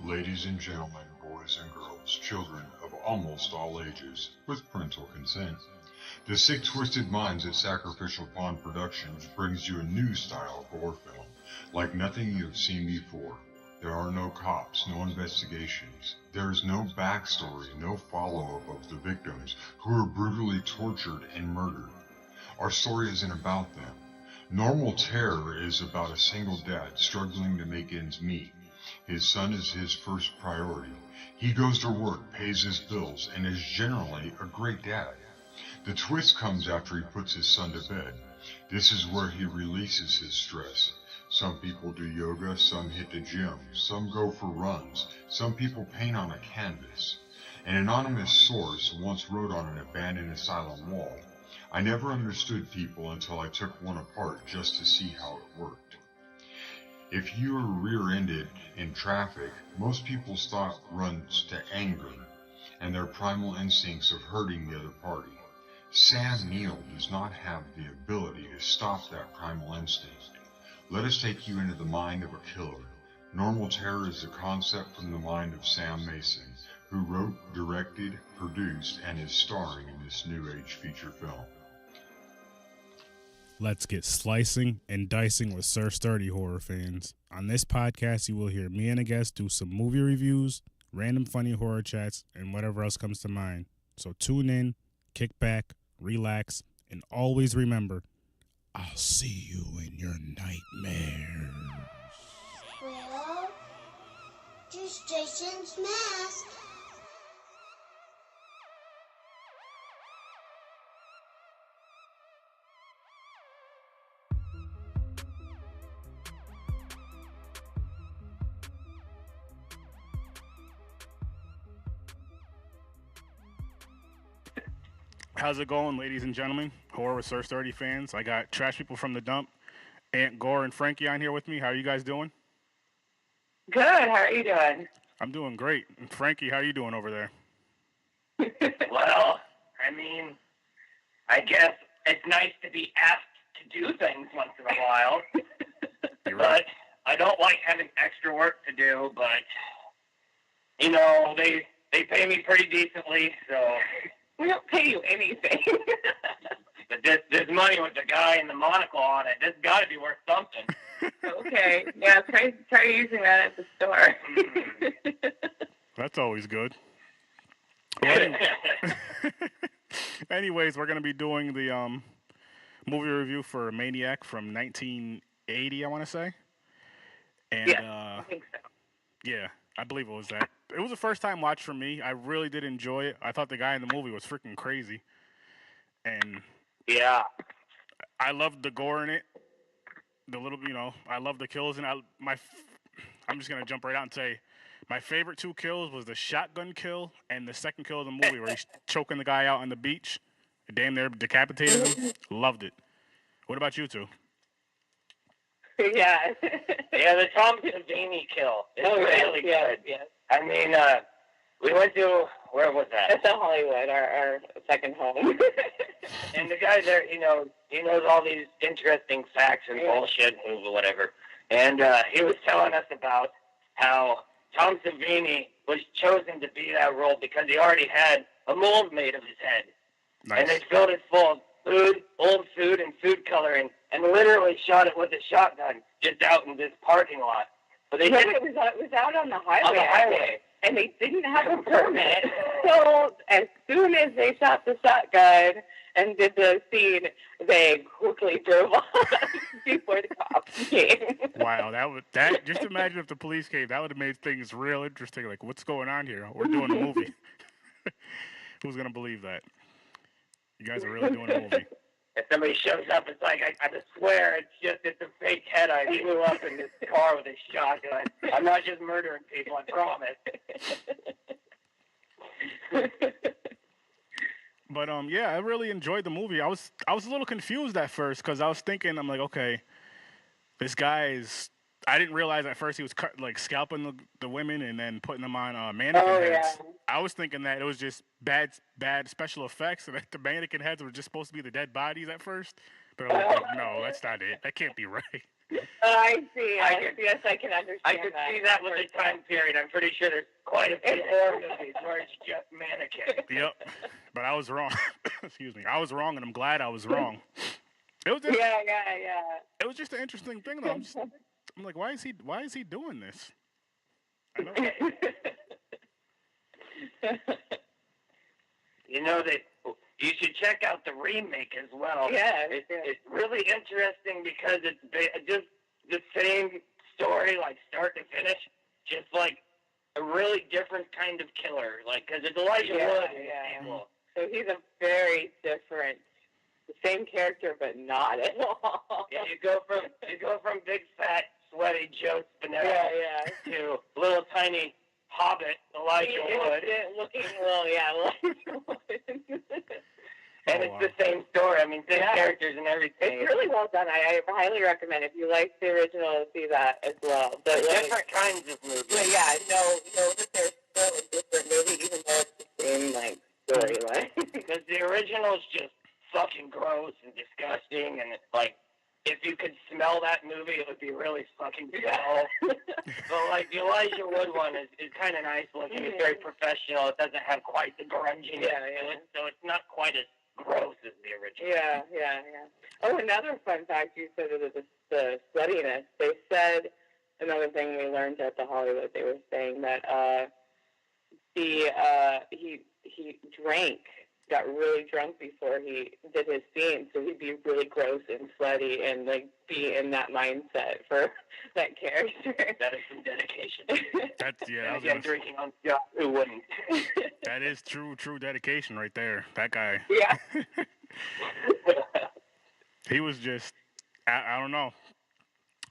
Ladies and gentlemen, boys and girls, children of almost all ages, with parental consent, the Sick Twisted Minds at Sacrificial Pawn Productions brings you a new style gore film, like nothing you have seen before. There are no cops, no investigations. There is no backstory, no follow-up of the victims who were brutally tortured and murdered. Our story isn't about them. Normal Terror is about a single dad struggling to make ends meet. His son is his first priority. He goes to work, pays his bills, and is generally a great dad. The twist comes after he puts his son to bed. This is where he releases his stress. Some people do yoga, some hit the gym, some go for runs, some people paint on a canvas. An anonymous source once wrote on an abandoned asylum wall, "I never understood people until I took one apart just to see how it worked." If you are rear-ended in traffic, most people's thought runs to anger and their primal instincts of hurting the other party. Sam Neill does not have the ability to stop that primal instinct. Let us take you into the mind of a killer. Normal Terror is a concept from the mind of Sam Mason, who wrote, directed, produced, and is starring in this new age feature film. Let's get slicing and dicing with Sir Sturdy horror fans. On this podcast, you will hear me and a guest do some movie reviews, random funny horror chats, and whatever else comes to mind. So tune in, kick back, relax, and always remember, I'll see you in your nightmares. Well, just Jason's mask. How's it going, ladies and gentlemen? Horror with Sir Sturdy fans. I got Trash People from the Dump, Aunt GORE and Frankie on here with me. How are you guys doing? Good. How are you doing? I'm doing great. And Frankie, how are you doing over there? Well, I guess it's nice to be asked to do things once in a while. You're right. But I don't like having extra work to do, but, they pay me pretty decently, so... We don't pay you anything. But this money with the guy in the monocle on it, this got to be worth something. Okay. Yeah, try using that at the store. That's always good. Anyways, we're going to be doing the movie review for Maniac from 1980, I want to say. And, yeah, I think so. Yeah, I believe it was that. It was a first-time watch for me. I really did enjoy it. I thought the guy in the movie was freaking crazy. And yeah, I loved the gore in it. The little, I love the kills. And I'm just going to jump right out and say my favorite two kills was the shotgun kill and the second kill of the movie where he's choking the guy out on the beach. Damn near decapitated him. Loved it. What about you two? Yeah. Yeah, the Tom Savini kill is really good. Yes. We went to, where was that? It's in Hollywood, our second home. And the guy there, he knows all these interesting facts and bullshit and whatever. And he was telling us about how Tom Savini was chosen to be that role because he already had a mold made of his head. Nice. And they filled it full of food, old food, and food coloring, and literally shot it with a shotgun just out in this parking lot. But they didn't. It was out on the highway. On the highway. And they didn't have a permit. So as soon as they shot the shotgun and did the scene, they quickly drove off before the cops came. Wow, that just imagine if the police came. That would have made things real interesting. Like, what's going on here? We're doing a movie. Who's gonna believe that? You guys are really doing a movie. If somebody shows up, it's like, I swear, it's a fake head I blew up in this car with a shotgun. I'm not just murdering people, I promise. But yeah, I really enjoyed the movie. I was a little confused at first because I was thinking, I'm like, okay, this guy's. I didn't realize at first he was scalping the women and then putting them on mannequin heads. Yeah. I was thinking that it was just bad special effects and that the mannequin heads were just supposed to be the dead bodies at first. But I was like, no, that's not it. That can't be right. I see. Yes, I can understand I could see that with the time period. I'm pretty sure there's quite a few horror movies where it's just mannequin. Yep. But I was wrong. Excuse me. I was wrong, and I'm glad I was wrong. It was just, Yeah. it was just an interesting thing, though. I'm like, why is he doing this? I know. You know that you should check out the remake as well. Yeah, it's really interesting because it's just the same story, like start to finish, just like a really different kind of killer. Like, because it's Elijah Wood. Yeah. So he's a very different, the same character, but not at all. Yeah, you go from big fat sweaty Joe Spinell to little tiny hobbit Elijah Wood. Looking Elijah Wood. And it's the same story. I mean, same characters and everything. It's really well done. I highly recommend. If you like the original, see that as well. But different kinds of movies. But know that there's still a different movie, even though it's the same storyline. Because the original is just fucking gross and disgusting, and it's like, if you could smell that movie, it would be really fucking foul. But like the Elijah Wood one is kind of nice looking. It's very professional. It doesn't have quite the grunginess to it, so it's not quite as gross as the original. Yeah. Oh, another fun fact you said is the sluttiness. They said another thing we learned at the Hollywood. They were saying that he got really drunk before he did his scene, so he'd be really gross and sweaty and like be in that mindset for that character. That is some dedication. That's Again, drinking on yacht, who wouldn't? That is true dedication right there. That guy. Yeah. He was just, I don't know.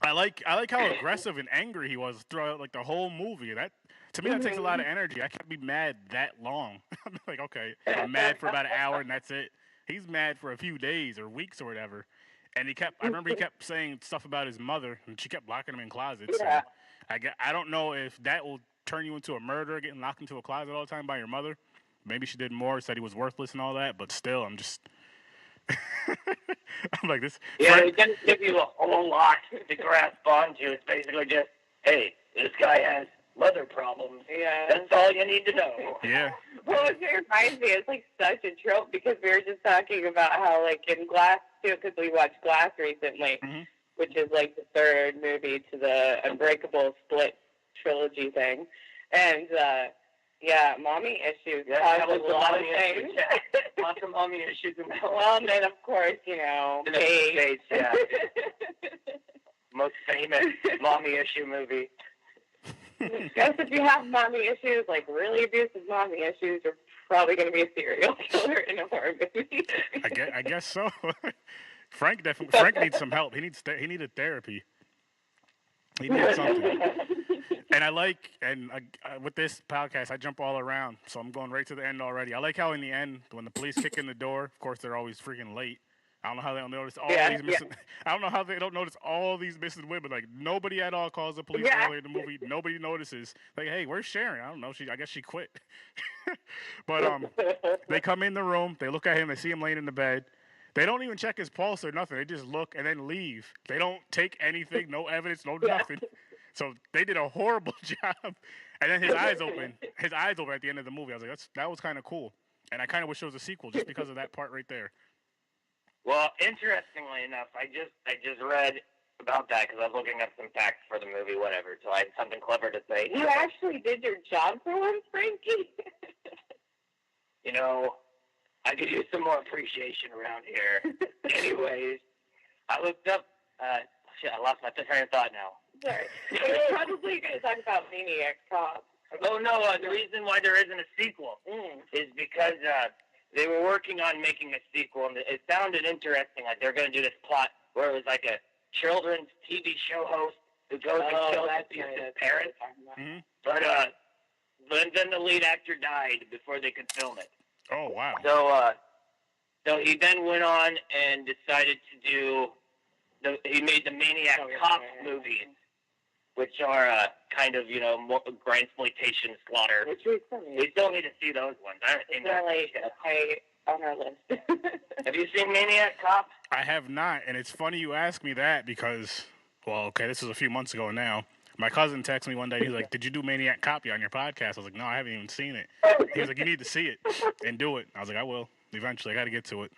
I like how aggressive and angry he was throughout like the whole movie. That to me that takes a lot of energy. I can't be mad that long. I'm like, okay, I'm mad for about an hour and that's it. He's mad for a few days or weeks or whatever. And I remember he kept saying stuff about his mother, and she kept locking him in closets. Yeah. So I don't know if that will turn you into a murderer, getting locked into a closet all the time by your mother. Maybe she did more, said he was worthless and all that, but still, I'm just... I'm like this. Yeah, it doesn't give you a whole lot to grasp onto. It's basically just, hey, this guy has mother problems. Yeah. That's all you need to know. Yeah. Well, it reminds me, it's like such a trope because we were just talking about how, like, in Glass, too, because we watched Glass recently, which is like the third movie to the Unbreakable split trilogy thing. And, mommy issues cause a lot of things. Lots of mommy issues in that one. Well, and then, of course, Bates, yeah. Most famous mommy issue movie. Guess if you have mommy issues, like really abusive mommy issues, you're probably going to be a serial killer in a horror movie. I guess so. Frank needs some help. He needed therapy. He needed something. And with this podcast, I jump all around, so I'm going right to the end already. I like how in the end, when the police kick in the door, of course they're always freaking late. I don't know how they don't notice all these missing. I don't know how they don't notice all these missing women. Like nobody at all calls the police earlier in the movie. Nobody notices. Like, hey, where's Sharon? I don't know. I guess she quit. But they come in the room. They look at him. They see him laying in the bed. They don't even check his pulse or nothing. They just look and then leave. They don't take anything. No evidence. No nothing. So they did a horrible job. And then his eyes open. His eyes open at the end of the movie. I was like, that was kind of cool. And I kind of wish there was a sequel just because of that part right there. Well, interestingly enough, I just read about that because I was looking up some facts for the movie, whatever. So I had something clever to say. You actually did your job for once, Frankie. I could use some more appreciation around here. Anyways, I looked up. I lost my train of thought now. Sorry. We're probably going to talk about Maniac Cop. Oh no! The reason why there isn't a sequel is because they were working on making a sequel, and it sounded interesting. Like they're going to do this plot where it was like a children's TV show host who goes and kills his parents. But then the lead actor died before they could film it. Oh wow! So he then went on and decided to do. He made the Maniac Cop movies, which are kind of more grindsploitation slaughter. We still need to see those ones. I haven't seen those. High on our list. Have you seen Maniac Cop? I have not, and it's funny you ask me that because Well, okay, this was a few months ago now. My cousin texted me one day. He's like, "Did you do Maniac Copy on your podcast?" I was like, "No, I haven't even seen it." He was like, "You need to see it and do it." I was like, "I will eventually. I got to get to it."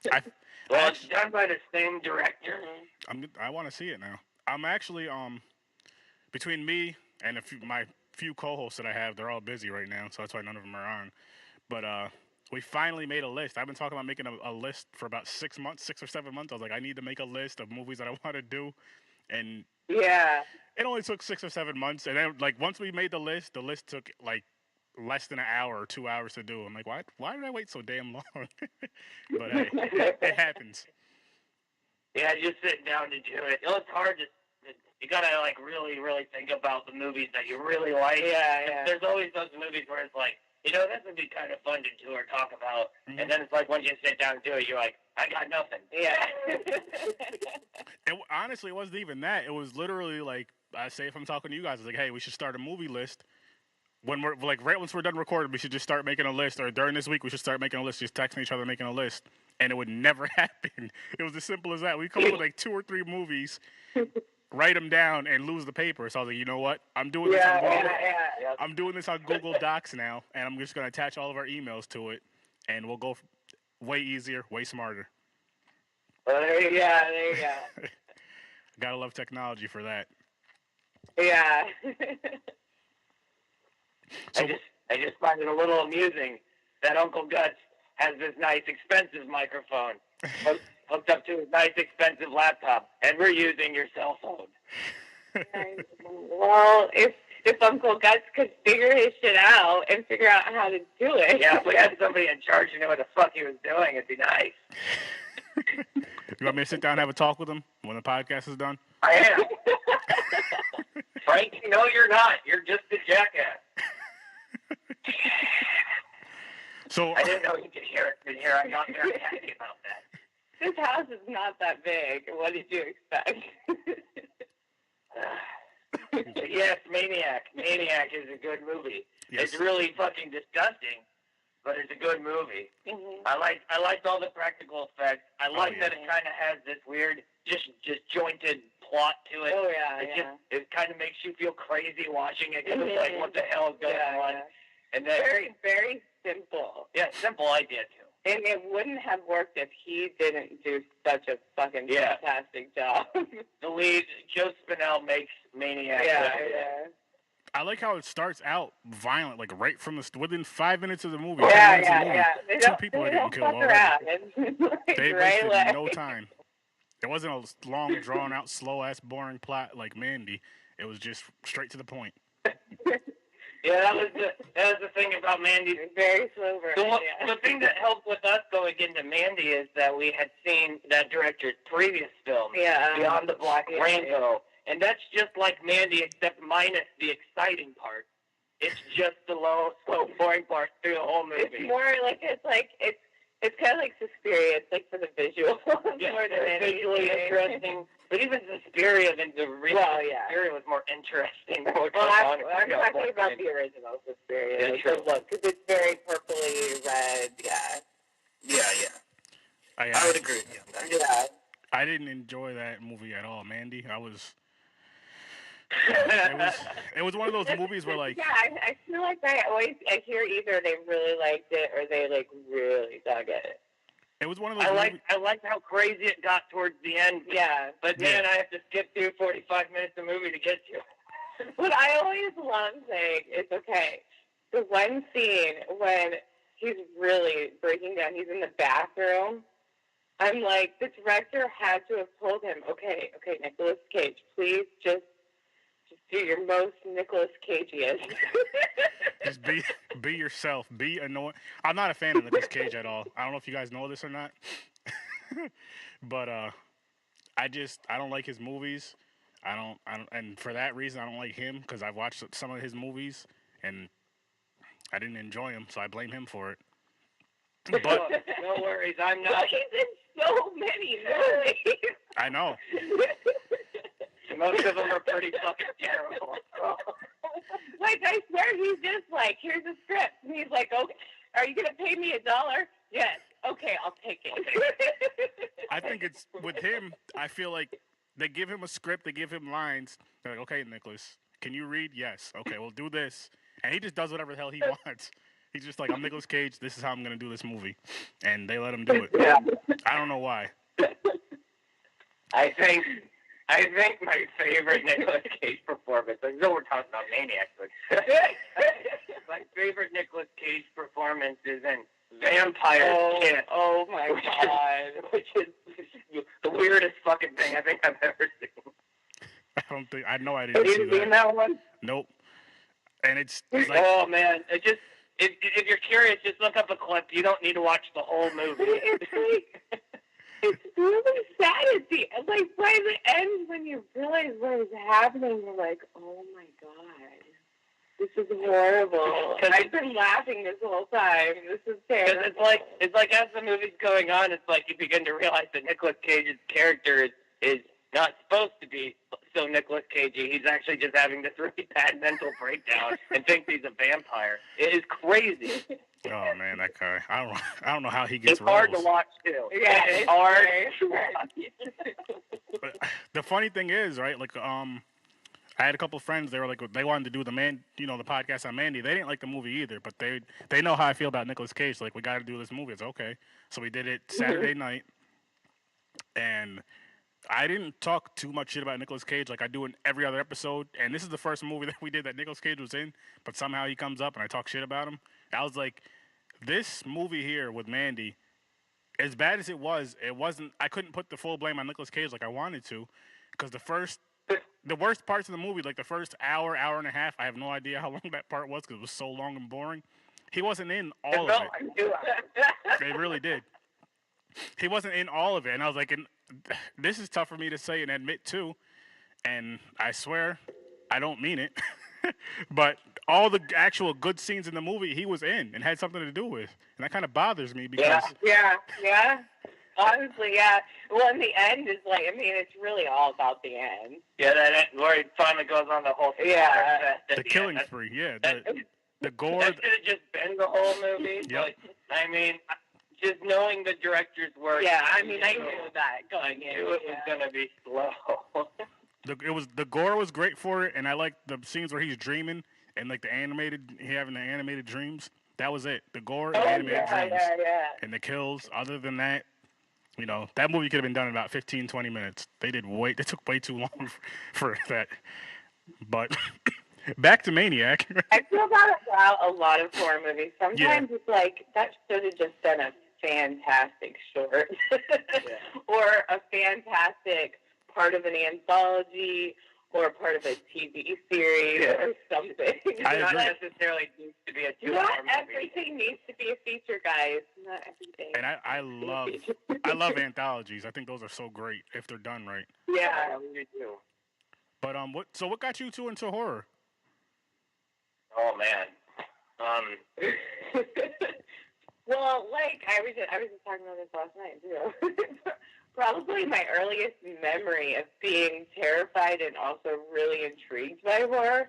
It's done by the same director. I want to see it now. I'm actually between me and my few co-hosts that I have, they're all busy right now, so that's why none of them are on. But we finally made a list. I've been talking about making a list for about 6 months, 6 or 7 months. I was like, I need to make a list of movies that I want to do, and it only took 6 or 7 months. And then, like, once we made the list took like less than an hour or 2 hours to do. I'm like, why did I wait so damn long? But hey, it happens. Yeah, just sitting down to do it. It's hard to. You gotta like really, really think about the movies that you really like. Yeah. There's always those movies where it's like, this would be kind of fun to do or talk about, and then it's like once you sit down and do it, you're like, I got nothing. Yeah. Honestly, it wasn't even that. It was literally like, I say if I'm talking to you guys, it's like, hey, we should start a movie list. When we're like right once we're done recording, we should just start making a list. Or during this week, we should start making a list. Just texting each other, making a list, and it would never happen. It was as simple as that. We come up with like 2 or 3 movies, write them down, and lose the paper. So I was like, you know what? I'm doing this. I'm doing this on Google Docs now, and I'm just gonna attach all of our emails to it, and we'll go way easier, way smarter. Well, there you go. Gotta love technology for that. Yeah. So, I just find it a little amusing that Uncle Guts has this nice, expensive microphone hooked up to his nice, expensive laptop, and we're using your cell phone. Well, if Uncle Guts could figure his shit out and figure out how to do it. Yeah, if we had somebody in charge who knew what the fuck he was doing, it'd be nice. You want me to sit down and have a talk with him when the podcast is done? I am. Frankie, no, you're not. You're just a jackass. So I didn't know you could hear it. I got very happy about that. This house is not that big. What did you expect? Yes, Maniac. Maniac is a good movie. Yes. It's really fucking disgusting, but it's a good movie. Mm-hmm. I liked all the practical effects. I like that it kind of has this weird, just jointed plot to it. Oh yeah, It kind of makes you feel crazy watching it. It's like, what the hell is going on? Yeah. And then Very, very simple. Yeah, simple idea too. And it wouldn't have worked if he didn't do such a fucking fantastic job. The lead, Joe Spinell, makes Maniac. Yeah. I like how it starts out violent, like right from within 5 minutes of the movie. Yeah. 2 people are getting killed already. They wasted no time. It wasn't a long, drawn out, slow ass, boring plot like Mandy. It was just straight to the point. Yeah, that was the thing about Mandy. Very slow version. The thing that helped with us going into Mandy is that we had seen that director's previous film, Beyond the Black Rainbow, and that's just like Mandy, except minus the exciting part. It's just the low, slow, boring part through the whole movie. It's more like it's kind of like Suspiria. It's like for the visual more than anything. Visually interesting. But even Suspiria, the original Suspiria was more interesting than what I'm talking about the original Suspiria. Because it's very purpley red, I would agree with you on that. Yeah. I didn't enjoy that movie at all, Mandy. It was one of those movies where like... Yeah, I feel like I hear either they really liked it or they like really dug it. It was one of those I liked how crazy it got towards the end. Yeah. But man, I have to skip through 45 minutes of movie to get to. What I always love saying is, okay, the one scene when he's really breaking down, he's in the bathroom. I'm like, the director had to have told him, okay, Nicolas Cage, please just do your most Nicolas Cageiest. Just be yourself. Be annoying. I'm not a fan of Nicolas Cage at all. I don't know if you guys know this or not. But I don't like his movies. I don't and for that reason I don't like him because I've watched some of his movies and I didn't enjoy him, so I blame him for it. But no worries, I'm not. He's in so many movies. I know. Most of them are pretty fucking terrible. Like, I swear he's just like, here's a script. And he's like, okay, are you going to pay me $1? Yes. Okay, I'll take it. I think it's, with him, I feel like They give him a script. They give him lines. They're like, okay, Nicholas, can you read? Yes. Okay, we'll do this. And he just does whatever the hell he wants. He's just like, I'm Nicolas Cage. This is how I'm going to do this movie. And they let him do it. Yeah. I don't know why. I think my favorite Nicolas Cage performance, I know we're talking about Maniac, but my favorite Nicolas Cage performance is in Vampire Kiss. Oh my god. Which is the weirdest fucking thing I think I've ever seen. I know I didn't Have see you seen that one? Nope. And it's like, oh man, if you're curious, just look up a clip. You don't need to watch the whole movie. It's really sad at the end. Like, by the end, when you realize what is happening, you're like, oh my god, this is horrible. And I've been laughing this whole time. This is terrible. Because it's like as the movie's going on, it's like you begin to realize that Nicolas Cage's character is not supposed to be so Nicolas Cagey. He's actually just having this really bad mental breakdown and thinks he's a vampire. It is crazy. Oh man, that guy! I don't know how he gets. It's hard to watch too. Yeah, it's hard. But the funny thing is, right? Like, I had a couple of friends. They were like, they wanted to do the podcast on Mandy. They didn't like the movie either, but they know how I feel about Nicolas Cage. So like, we got to do this movie. It's okay. So we did it Saturday night, and I didn't talk too much shit about Nicolas Cage like I do in every other episode. And this is the first movie that we did that Nicolas Cage was in, but somehow he comes up and I talk shit about him. I was like, this movie here with Mandy, as bad as it wasn't, I couldn't put the full blame on Nicolas Cage like I wanted to, because the worst parts of the movie, like the first hour and a half, I have no idea how long that part was because it was so long and boring. He wasn't in all of it. They really did. He wasn't in all of it, and I was like, this is tough for me to say and admit too, and I swear I don't mean it, but all the actual good scenes in the movie he was in and had something to do with, and that kind of bothers me because yeah. Honestly, yeah. Well, in the end is like, I mean, it's really all about the end. Yeah, that where he finally goes on the whole the killing spree. Yeah, the gore. That should have just been the whole movie. Yep. But, I mean, just knowing the director's work. Yeah, I mean, I knew that going in. I knew it was going to be slow. The gore was great for it, and I liked the scenes where he's dreaming and like having the animated dreams. That was it. The gore and animated dreams. Yeah. And the kills. Other than that, that movie could have been done in about 15, 20 minutes. They took way too long for that. But back to Maniac. I feel that about a lot of horror movies. Sometimes it's like, that should have just been a fantastic short. Or a fantastic part of an anthology or part of a TV series or something. Not necessarily needs to be a 2-hour movie. Not everything needs to be a feature, guys. Not everything. And I love anthologies. I think those are so great if they're done right. Yeah, we do. But what got you two into horror? Oh man. Well, like I was just talking about this last night too. Probably my earliest memory of being terrified and also really intrigued by horror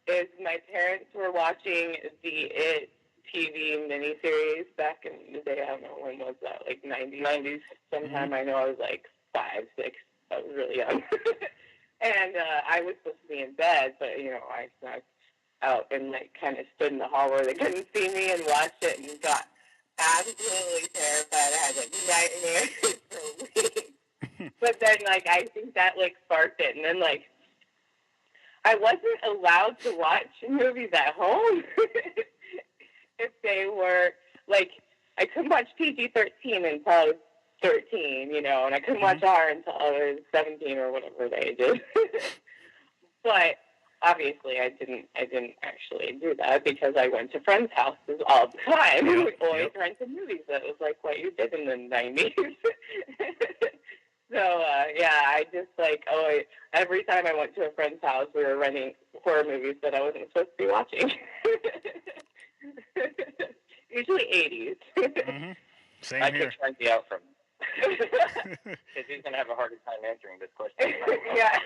is my parents were watching the It TV miniseries back in the day. I don't know, when was that? Like 90s sometime. I know I was like 5, 6. I was really young. And I was supposed to be in bed, but, I snuck out and, like, kind of stood in the hall where they couldn't see me and watched it and got absolutely terrified. I had, like, nightmares for weeks. But then, like, I think that, like, sparked it. And then, like, I wasn't allowed to watch movies at home if they were, like, I couldn't watch PG-13 until I was 13, and I couldn't watch R until I was 17 or whatever they did. But obviously I didn't actually do that because I went to friends' houses all the time. We always rented movies. That was like what you did in the 90s. So, I just every time I went to a friend's house, we were renting horror movies that I wasn't supposed to be watching. Usually 80s. Mm-hmm. Same I here. kicked Frankie out from because he's going to have a harder time answering this question. Yeah,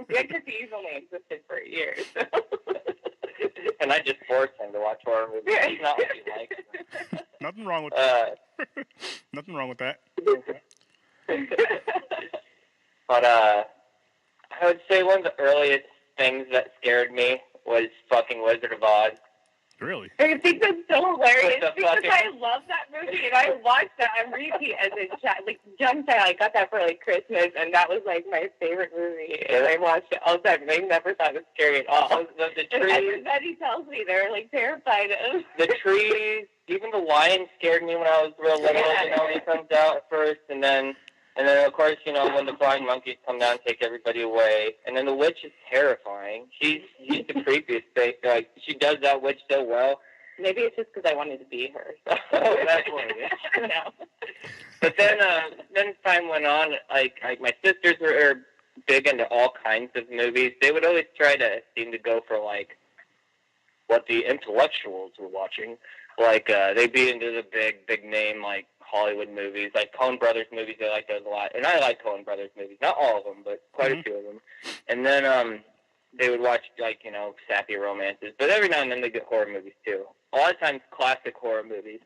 because he's only existed for a year. So. And I just forced him to watch horror movies. It's not what he likes. Nothing wrong with that. Nothing wrong with that. But I would say one of the earliest things that scared me was fucking Wizard of Oz. Really? I think that's so hilarious because fucking... I love that movie and I watched that on repeat as a child. Like, young child, I got that for like Christmas and that was like my favorite movie. And I watched it all the time and I never thought it was scary at all. The trees. Everybody tells me they're like terrified of the trees. Even the lion scared me when I was real little. You know, when he comes out at first, and then of course, you know, when the flying monkeys come down and take everybody away, and then the witch is terrifying. She's the creepiest thing. Like, she does that witch so well. Maybe it's just because I wanted to be her. So. That's what it is. No. But then as time went on, like my sisters were big into all kinds of movies. They would always try to seem to go for like what the intellectuals were watching. Like they'd be into the big name like Hollywood movies, like Coen Brothers movies. They like those a lot, and I like Coen Brothers movies. Not all of them, but quite a few of them. And then they would watch like, you know, sappy romances. But every now and then they get horror movies too. A lot of times classic horror movies.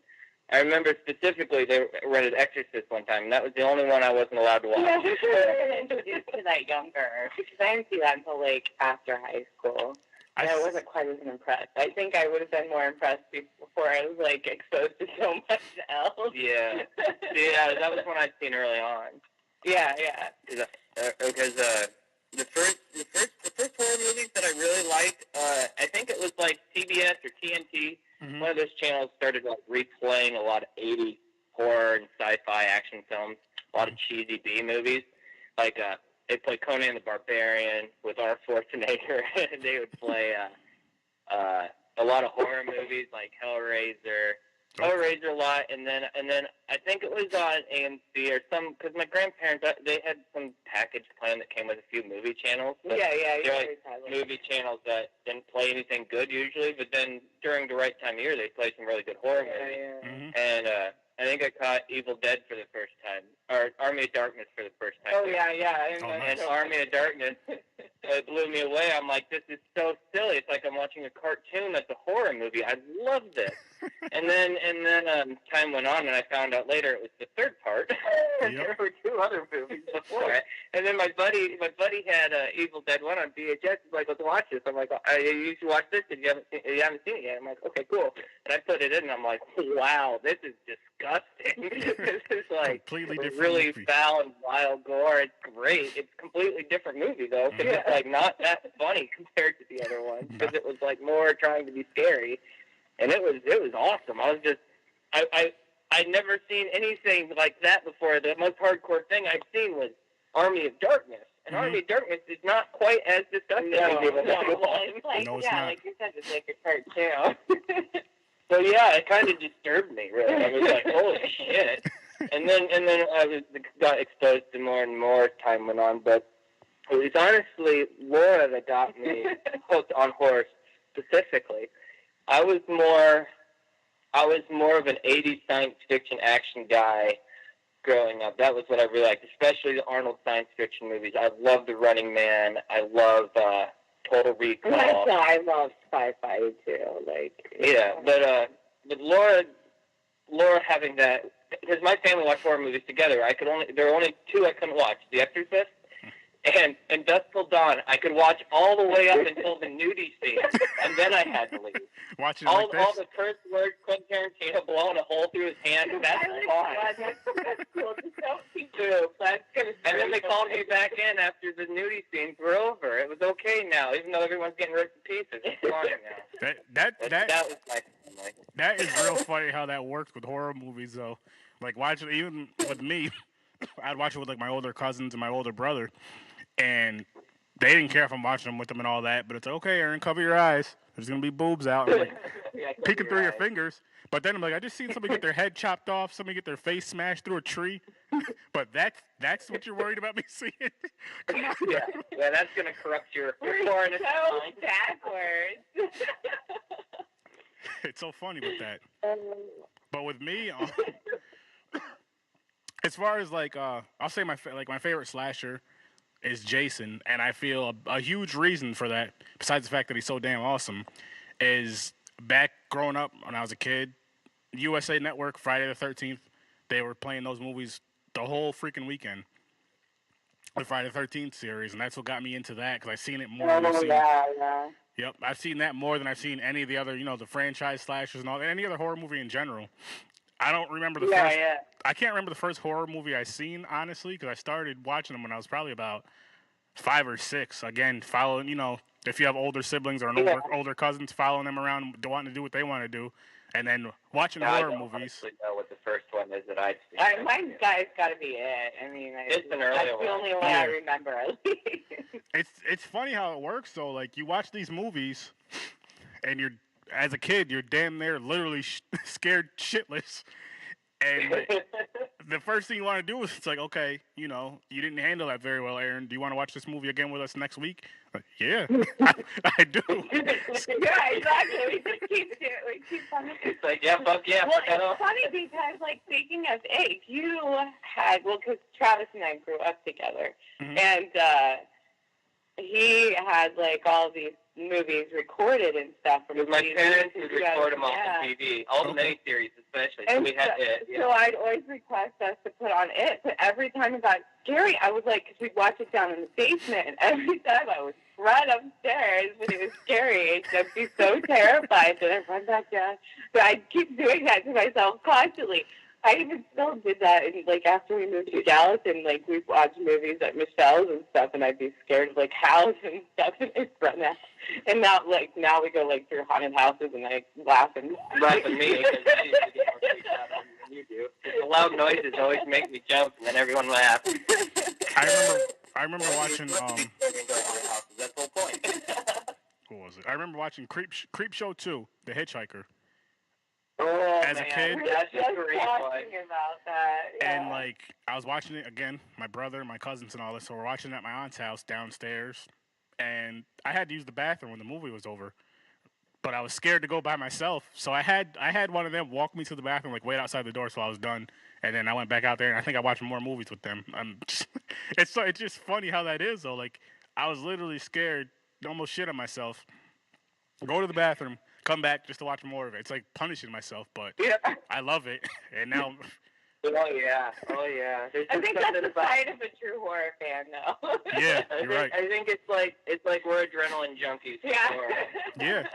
I remember specifically they rented Exorcist one time, and that was the only one I wasn't allowed to watch. Yeah, we were introduced to that younger because I didn't see that until like after high school. And I wasn't quite as impressed. I think I would have been more impressed before I was like exposed to so much else. Yeah, yeah, that was one I'd seen early on. Yeah. Because the first horror movies that I really liked, I think it was like TBS or TNT. Mm-hmm. One of those channels started like replaying a lot of 80s horror and sci-fi action films, a lot of cheesy B movies. Like they played Conan the Barbarian with R. Schwarzenegger, and they would play a lot of horror movies like Hellraiser a lot, and then I think it was on AMC or some, because my grandparents, they had some package plan that came with a few movie channels. Yeah. They're like movie channels that didn't play anything good usually, but then during the right time of year, they played some really good horror movies. Yeah. Mm-hmm. And I think I caught Evil Dead for the first time, or Army of Darkness for the first time. Oh, yeah. And Army of Darkness, it blew me away. I'm like, this is so silly. It's like I'm watching a cartoon that's a horror movie. I love this. and then time went on, and I found out later it was the third part. Yep. There were two other movies before it. And then my buddy had Evil Dead 1 on VHS. He's like, let's watch this. I'm like, you should watch this if you haven't seen it yet. I'm like, okay, cool. And I put it in, and I'm like, wow, this is disgusting. This is like completely different really movie. Foul and wild gore. It's great. It's a completely different movie, though, because it's like not that funny compared to the other ones, because it was like more trying to be scary. And it was awesome. I was just, I'd never seen anything like that before. The most hardcore thing I'd seen was Army of Darkness. And Army of Darkness is not quite as disgusting as people think it was. It's not. Like you said, it's like a cartoon. So yeah, it kind of disturbed me, really. I was like, holy shit. And then I got exposed to more and more as time went on. But it was honestly Laura that got me hooked on horror specifically. I was more of an 80s science fiction action guy growing up. That was what I really liked, especially the Arnold science fiction movies. I love The Running Man. I love Total Recall. I love sci-fi too. But Laura having that, because my family watched horror movies together. There were only two I couldn't watch: The Exorcist and Dusk Till Dawn. I could watch all the way up until the nudie scene, and then I had to leave. Watching all this? The curse words, Quentin Tarantino blowing a hole through his hand. That's fine. That's cool. Just don't keep doing. And then they called me back in after the nudie scenes were over. It was okay now, even though everyone's getting ripped to pieces. It's fine now. That was my family. That is real funny how that works with horror movies, though. Like, watching, even with me, I'd watch it with, like, my older cousins and my older brother, and they didn't care if I'm watching them with them and all that, but it's like, okay, Aaron, cover your eyes. There's going to be boobs out. And, like, peeking through your fingers. But then I'm like, I just seen somebody get their head chopped off, somebody get their face smashed through a tree. But that's what you're worried about me seeing? Come on. Yeah, that's going to corrupt your foreign so backwards. It's so funny with that. But with me, as far as like, I'll say my favorite slasher is Jason, and I feel a huge reason for that, besides the fact that he's so damn awesome, is back growing up when I was a kid, USA Network, Friday the 13th, they were playing those movies the whole freaking weekend. the Friday the 13th series, and that's what got me into that because I've seen it more than I've Oh, seen. yeah. Yep, I've seen that more than I've seen any of the other, the franchise slashers and all, any other horror movie in general. I don't remember the first. Yeah. I can't remember the first horror movie I seen honestly because I started watching them when I was probably about 5 or 6. Again, following, if you have older siblings or older cousins, following them around, wanting to do what they want to do, and then watching horror movies. I don't know what the first one is that I've seen. Mine's got to be it. I mean, it's an early that's one. the only one I remember. It's funny how it works though. Like you watch these movies, and as a kid, you're damn near literally scared shitless. And the first thing you want to do is it's like, okay, you didn't handle that very well, Aaron. Do you want to watch this movie again with us next week? Like, yeah, I do. Yeah, exactly. We just keep funny. It's like, yeah, fuck yeah. Well, it's funny because, like, speaking of age, you had, because Travis and I grew up together, and he had, like, all these movies recorded and stuff from my parents would record them off the TV, all the miniseries especially. So we had it. Yeah. So I'd always request us to put on it, but every time it got scary, I was like, because we'd watch it down in the basement, and every time I would run upstairs when it was scary, and I'd be so terrified that I'd run back down. But I'd keep doing that to myself constantly. I even still did that, and like after we moved to Dallas, and like we'd watch movies at Michelle's and stuff, and I'd be scared of like houses and stuff, and I'd run out. And now we go like through haunted houses, and I laugh and me because I used to get more freaked out than you do. The loud noises always make me jump, and then everyone laughs. I remember watching That's the whole point. What was it? I remember watching Creep Show 2, The Hitchhiker. Oh, as a kid, that's just talking about that. Yeah. And like I was watching it again, my brother, my cousins, and all this. So we're watching it at my aunt's house downstairs, and I had to use the bathroom when the movie was over. But I was scared to go by myself, so I had one of them walk me to the bathroom, like wait outside the door, so I was done. And then I went back out there, and I think I watched more movies with them. It's just funny how that is, though. Like I was literally scared, almost shit on myself. Go to the bathroom, come back just to watch more of it. It's like punishing myself, but I love it. And now, oh yeah. I think that's the sign of a true horror fan, though. Yeah, you're right. I think it's like we're adrenaline junkies. Yeah. Yeah,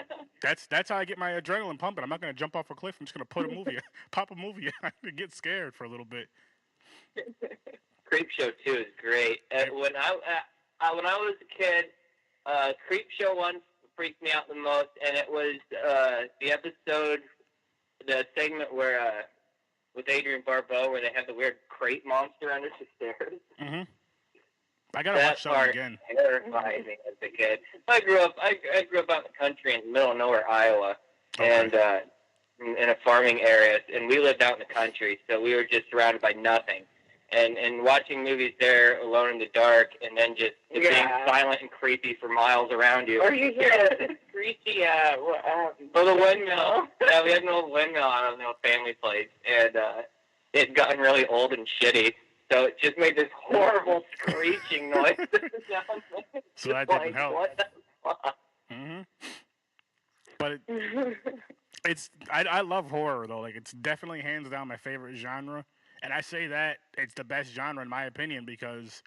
that's how I get my adrenaline pumping. I'm not gonna jump off a cliff. I'm just gonna pop a movie, and get scared for a little bit. Creep Show 2 is great. When I was a kid, Creep Show 1 freaked me out the most, and it was the episode, the segment where with Adrian Barbeau, where they have the weird crate monster under the stairs. Mm-hmm. I gotta watch that again. Terrified me as a kid. I grew up out in the country in the middle of nowhere, Iowa, and in a farming area, and we lived out in the country, so we were just surrounded by nothing. And watching movies there alone in the dark, and then just being silent and creepy for miles around you. Or you hear this screechy, the windmill. Yeah, we had an old windmill out of an old family place, and it had gotten really old and shitty, so it just made this horrible screeching noise. So that didn't help. What the fuck? Mm-hmm. But I love horror though. Like it's definitely hands down my favorite genre. And I say that it's the best genre in my opinion because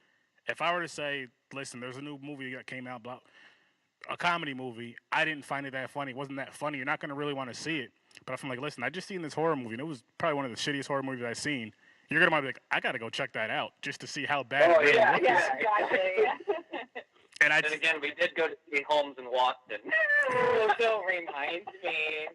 if I were to say, listen, there's a new movie that came out about a comedy movie, I didn't find it that funny. It wasn't that funny. You're not going to really want to see it. But if I'm like, listen, I just seen this horror movie, and it was probably one of the shittiest horror movies I've seen, you're going to be like, I got to go check that out just to see how bad it really was. Yeah, exactly. And again, we did go to see Holmes and Watson. Don't remind me.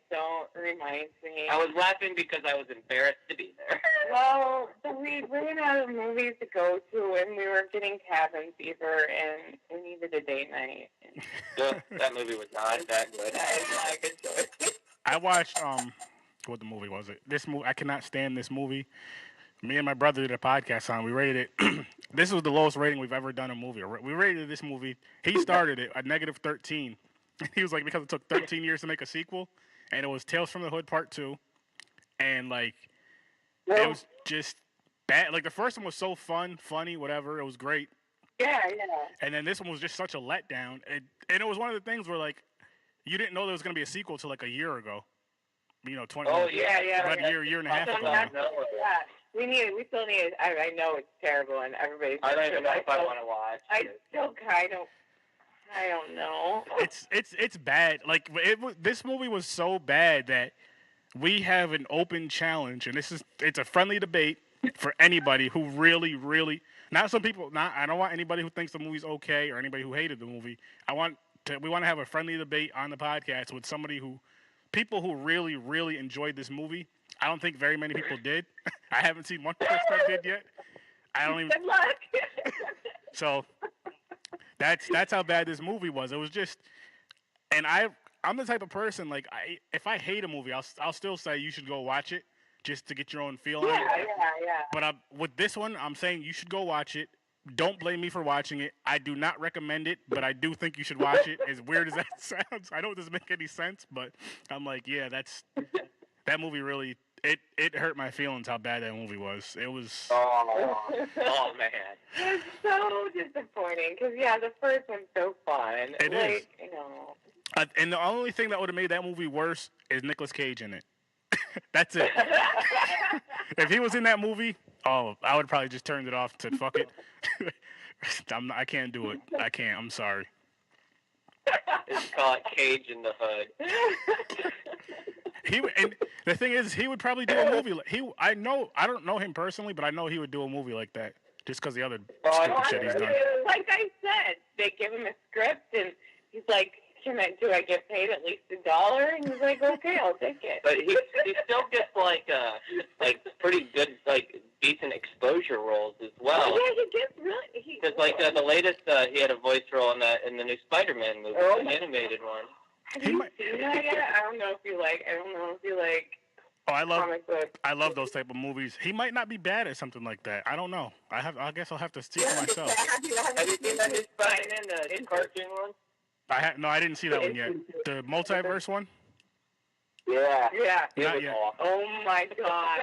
I was laughing because I was embarrassed to be there. Well, we ran out of movies to go to, and we were getting cabin fever, and we needed a date night. That movie was not that good. That is not a good choice. I watched, what the movie was it? This movie, I cannot stand this movie. Me and my brother did a podcast on it. We rated it. This was the lowest rating we've ever done a movie. We rated this movie. He started it at -13. He was like, because it took 13 years to make a sequel, and it was Tales from the Hood Part 2. And, like, it was just bad. Like, the first one was so funny, whatever. It was great. Yeah. And then this one was just such a letdown. And it was one of the things where, like, you didn't know there was going to be a sequel till, like, a year ago. 20. Oh yeah. About a year and a half ago. Yeah, we still need. I know it's terrible, and everybody's. I don't even know if I want to watch. I still kind of. I don't know. It's bad. Like this movie was so bad that we have an open challenge, and it's a friendly debate for anybody who really, really. Not some people. I don't want anybody who thinks the movie's okay or anybody who hated the movie. We want to have a friendly debate on the podcast with people who really, really enjoyed this movie. I don't think very many people did. I haven't seen one person that did yet. I don't even. Good luck. So that's how bad this movie was. It was just, and I'm the type of person like if I hate a movie, I'll still say you should go watch it just to get your own feel on it. Yeah. But with this one, I'm saying you should go watch it. Don't blame me for watching it. I do not recommend it, but I do think you should watch it. As weird as that sounds, I know it doesn't make any sense, but I'm like, yeah, that movie really. It hurt my feelings how bad that movie was. It was. Oh man. It's so disappointing because the first one's so fun. It is. And the only thing that would have made that movie worse is Nicolas Cage in it. That's it. If he was in that movie, I would probably just turned it off and said, fuck it. I can't do it. I can't. I'm sorry. It's called Cage in the Hood. And the thing is, he would probably do a movie. I don't know him personally, but I know he would do a movie like that just because the other stupid shit he's done. Like I said, they give him a script, and he's like, do I get paid at least $1? And he's like, okay, I'll take it. But he still gets like pretty good, like decent exposure roles as well. Yeah, he gets really. Because the latest, he had a voice role in the new Spider-Man movie, the animated one. Have you seen that yet? I don't know if you like. Oh, I love those type of movies. He might not be bad at something like that. I don't know. I guess I'll have to see for myself. Have you seen that new Spider-Man, the cartoon one? I didn't see that one yet. The multiverse one? Yeah. Not yet. Oh my god!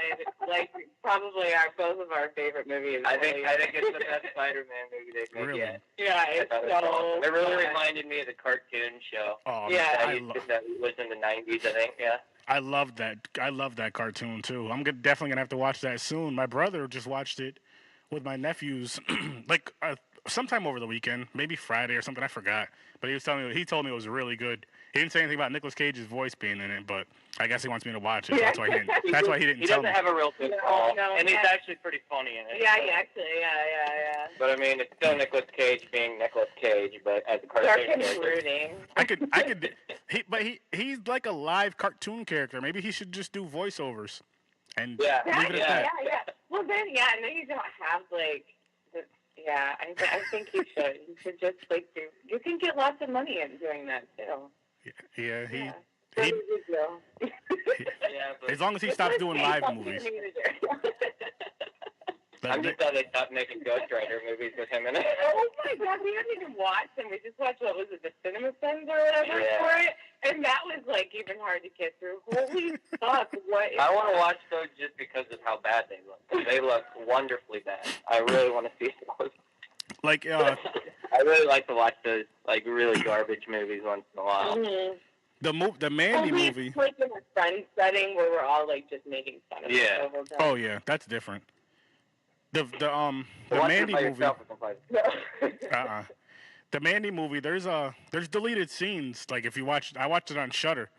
Like probably both of our favorite movies. I think it's the best Spider-Man movie they've made Really? yet. Yeah, it's so. It really reminded me of the cartoon show. Oh, yeah. That was in the 90s, I think. Yeah. I love that. I love that cartoon too. I'm definitely gonna have to watch that soon. My brother just watched it with my nephews, sometime over the weekend, maybe Friday or something. I forgot, but he told me it was really good. He didn't say anything about Nicolas Cage's voice being in it, but I guess he wants me to watch it. So that's why he didn't. He tell doesn't me. have a real good call, and he's actually pretty funny in it. Yeah, yeah. But I mean, it's still Nicolas Cage being Nicolas Cage, but as a cartoon character. I could. He's like a live cartoon character. Maybe he should just do voiceovers and leave it at that. Yeah. Well, then you don't have I think you should. You should just do. You can get lots of money in doing that too. Yeah. But As long as he stops doing live movies. I'm just glad they stopped making Ghost Rider movies with him in it. Oh my god, we haven't even watched them. We just watched, what was it, the Cinema Sins or whatever for it? And that was even hard to get through. Holy fuck, what is I want to watch those just because of how bad they look. They look wonderfully bad. I really want to see those. I really like to watch those really garbage movies once in a while. Mm-hmm. The Mandy movie. It's like in a friend setting where we're all just making fun of it. Oh yeah, that's different. The Mandy movie. The Mandy movie. There's deleted scenes. Like if you watch, I watched it on Shudder.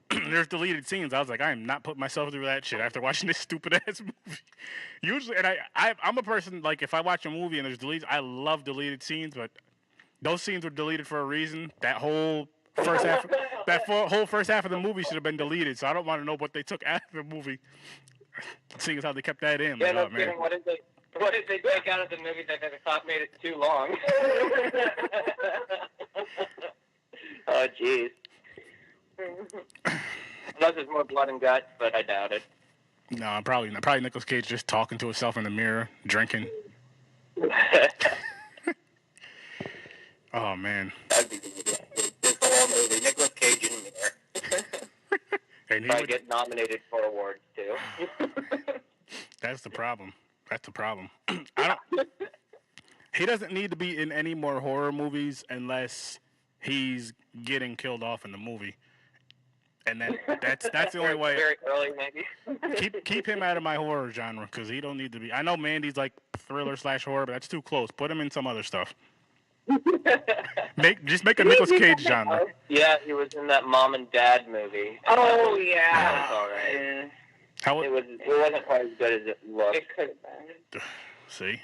There's deleted scenes. I was like, I am not putting myself through that shit after watching this stupid ass movie. Usually, and I'm a person if I watch a movie and there's deleted, I love deleted scenes, but those scenes were deleted for a reason. That whole first half, whole first half of the movie should have been deleted. So I don't want to know what they took out of the movie. Seeing as how they kept that in. Yeah, no kidding. What did they take out of the movie that they thought made it too long? Oh, jeez. Unless there's more blood and guts, but I doubt it. No, probably not. Probably Nicolas Cage just talking to himself in the mirror, drinking. Oh, man. That'd be good. This whole movie, Nicolas Cage in the mirror. And he would get nominated for awards, too. That's the problem. He doesn't need to be in any more horror movies unless he's getting killed off in the movie. And then that's the only way. Very early, maybe. Keep him out of my horror genre because he don't need to be. I know Mandy's like thriller/horror, but that's too close. Put him in some other stuff. Just make a Nicolas Cage genre. Yeah, he was in that Mom and Dad movie. Oh yeah. That was all right. It wasn't quite as good as it looked. It could have been. See.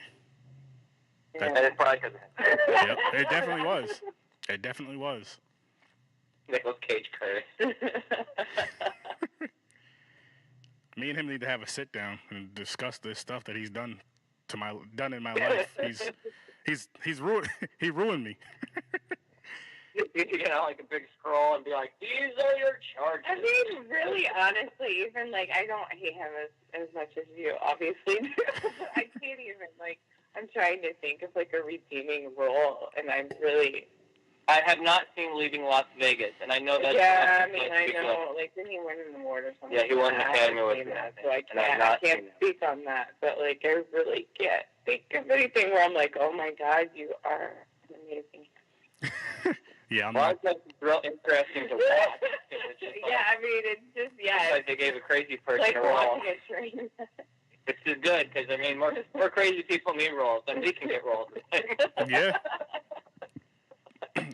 And it probably could have been. Yep, it definitely was. It definitely was. Nicolas Cage curse. Me and him need to have a sit down and discuss this stuff that he's done in my life. He ruined me. Like a big scroll and be like, these are your charges. I mean, really, honestly, even like I don't hate him as much as you obviously do. I can't even I'm trying to think of like a redeeming role, and I have not seen Leaving Las Vegas, and I know that's... Yeah, I know. Like, didn't he win an award or something? Yeah, he won an Academy Award for that. So I can't speak on that. But, like, I really can't think of anything where I'm like, oh, my God, you are amazing. Yeah, I'm not... Well, it's real interesting to watch. Yeah, I mean, it's just, It's like they gave a crazy person like a role. watching a train. Which is good, because, I mean, more crazy people need roles, and we can get roles. Yeah.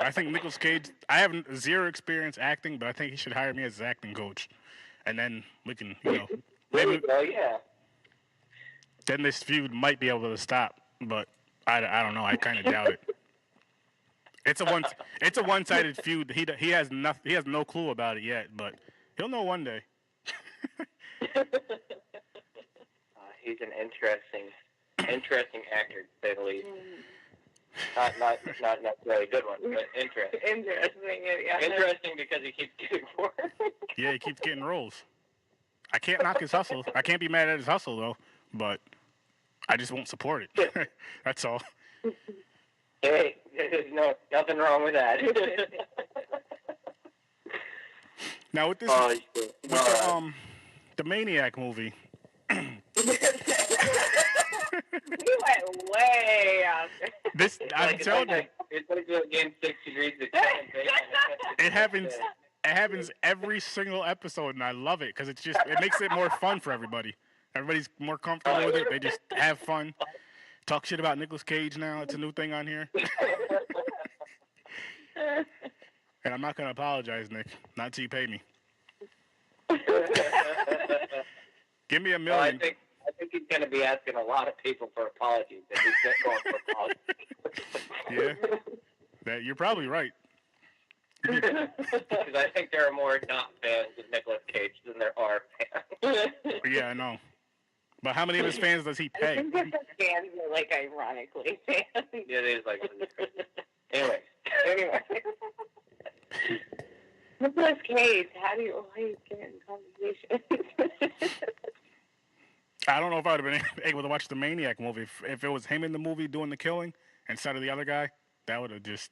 I think Nicolas Cage, I have zero experience acting, but I think he should hire me as his acting coach. And then we can, maybe... Then this feud might be able to stop, but I don't know. I kind of doubt it. It's a one-sided feud. He has no clue about it yet, but he'll know one day. He's an interesting actor, to say the least. Not necessarily a good one, but interesting. Interesting, yeah. Interesting because he keeps getting work. Yeah, he keeps getting roles. I can't knock his hustle. I can't be mad at his hustle, though, but I just won't support it. That's all. Hey, there's nothing wrong with that. Now, with this, the Maniac movie... You went way out there. I'm telling you. It's like Game 6 Degrees of It happens every single episode, and I love it because it makes it more fun for everybody. Everybody's more comfortable with it. They just have fun. Talk shit about Nicolas Cage now. It's a new thing on here. And I'm not going to apologize, Nick. Not until you pay me. Give me $1 million. I think he's going to be asking a lot of people for apologies if he's just going for apologies. Yeah. You're probably right. Because I think there are more not fans of Nicolas Cage than there are fans. Yeah, I know. But how many of his fans does he pay? I think that the fans are, ironically fans. Yeah, it is Anyway. Nicolas Cage, how do you always get in conversation? I don't know if I would have been able to watch the Maniac movie if it was him in the movie doing the killing instead of the other guy. That would have just...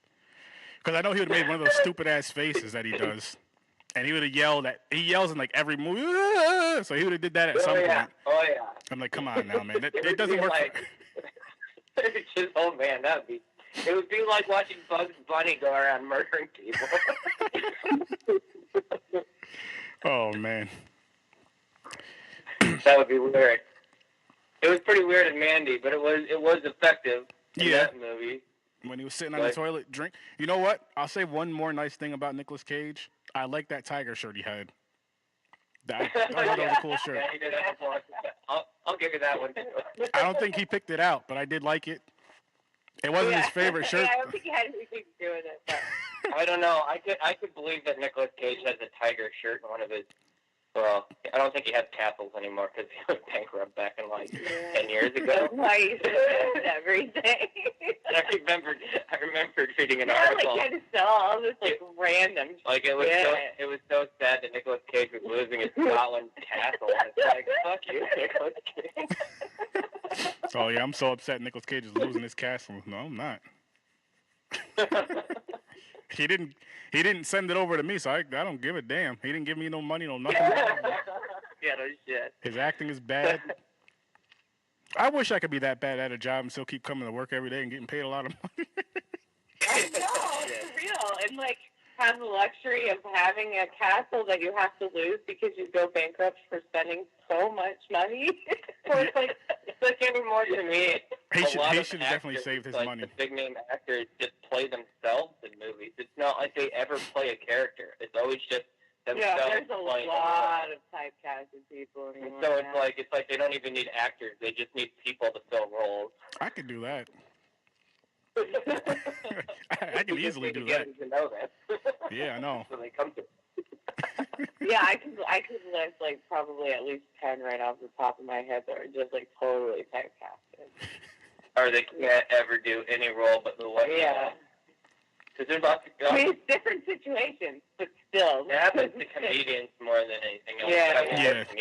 Because I know he would have made one of those stupid-ass faces that he does. And he would have yelled he yells in every movie. Aah! So he would have did that at some point. Oh, yeah. I'm like, come on now, man. It doesn't work. It's just, oh, man, it would be like watching Bugs Bunny go around murdering people. Oh, man. That would be weird. It was pretty weird in Mandy, but it was effective in that movie. When he was sitting on the toilet, drink. You know what? I'll say one more nice thing about Nicolas Cage. I like that tiger shirt he had. That was a cool shirt. Yeah, he did that before. I'll give you that one, too. I don't think he picked it out, but I did like it. It wasn't his favorite shirt. I don't think he had anything to do with it. But... I don't know. I could believe that Nicolas Cage has a tiger shirt in one of his... Well, I don't think he has castles anymore because he was bankrupt back in 10 years ago. Nice. Everything. I remembered reading an article. I saw all this random. It was so sad that Nicolas Cage was losing his Scotland castle. And it's like, fuck you, Nicolas Cage. Oh yeah, I'm so upset Nicolas Cage is losing his castle. No, I'm not. He didn't send it over to me, so I don't give a damn. He didn't give me no money, no nothing. Yeah, no shit. His acting is bad. I wish I could be that bad at a job and still keep coming to work every day and getting paid a lot of money. I know, for real. And have the luxury of having a castle that you have to lose because you go bankrupt for spending so much money. So it's like anymore to me. He should definitely save his money. The big name actors just play themselves in movies. It's not like they ever play a character. It's always just themselves. Yeah, there's a lot of typecasted people. And so it's like they don't even need actors. They just need people to fill roles. I could do that. I can easily do that. To know that. Yeah, I know. So they come to. Yeah, I could list like probably at least 10 right off the top of my head that are just like totally typecasted. Or they can't ever do any role but the one. Yeah. Because there's lots of. I mean, it's different situations, but still. It happens to comedians more than anything else. Yeah,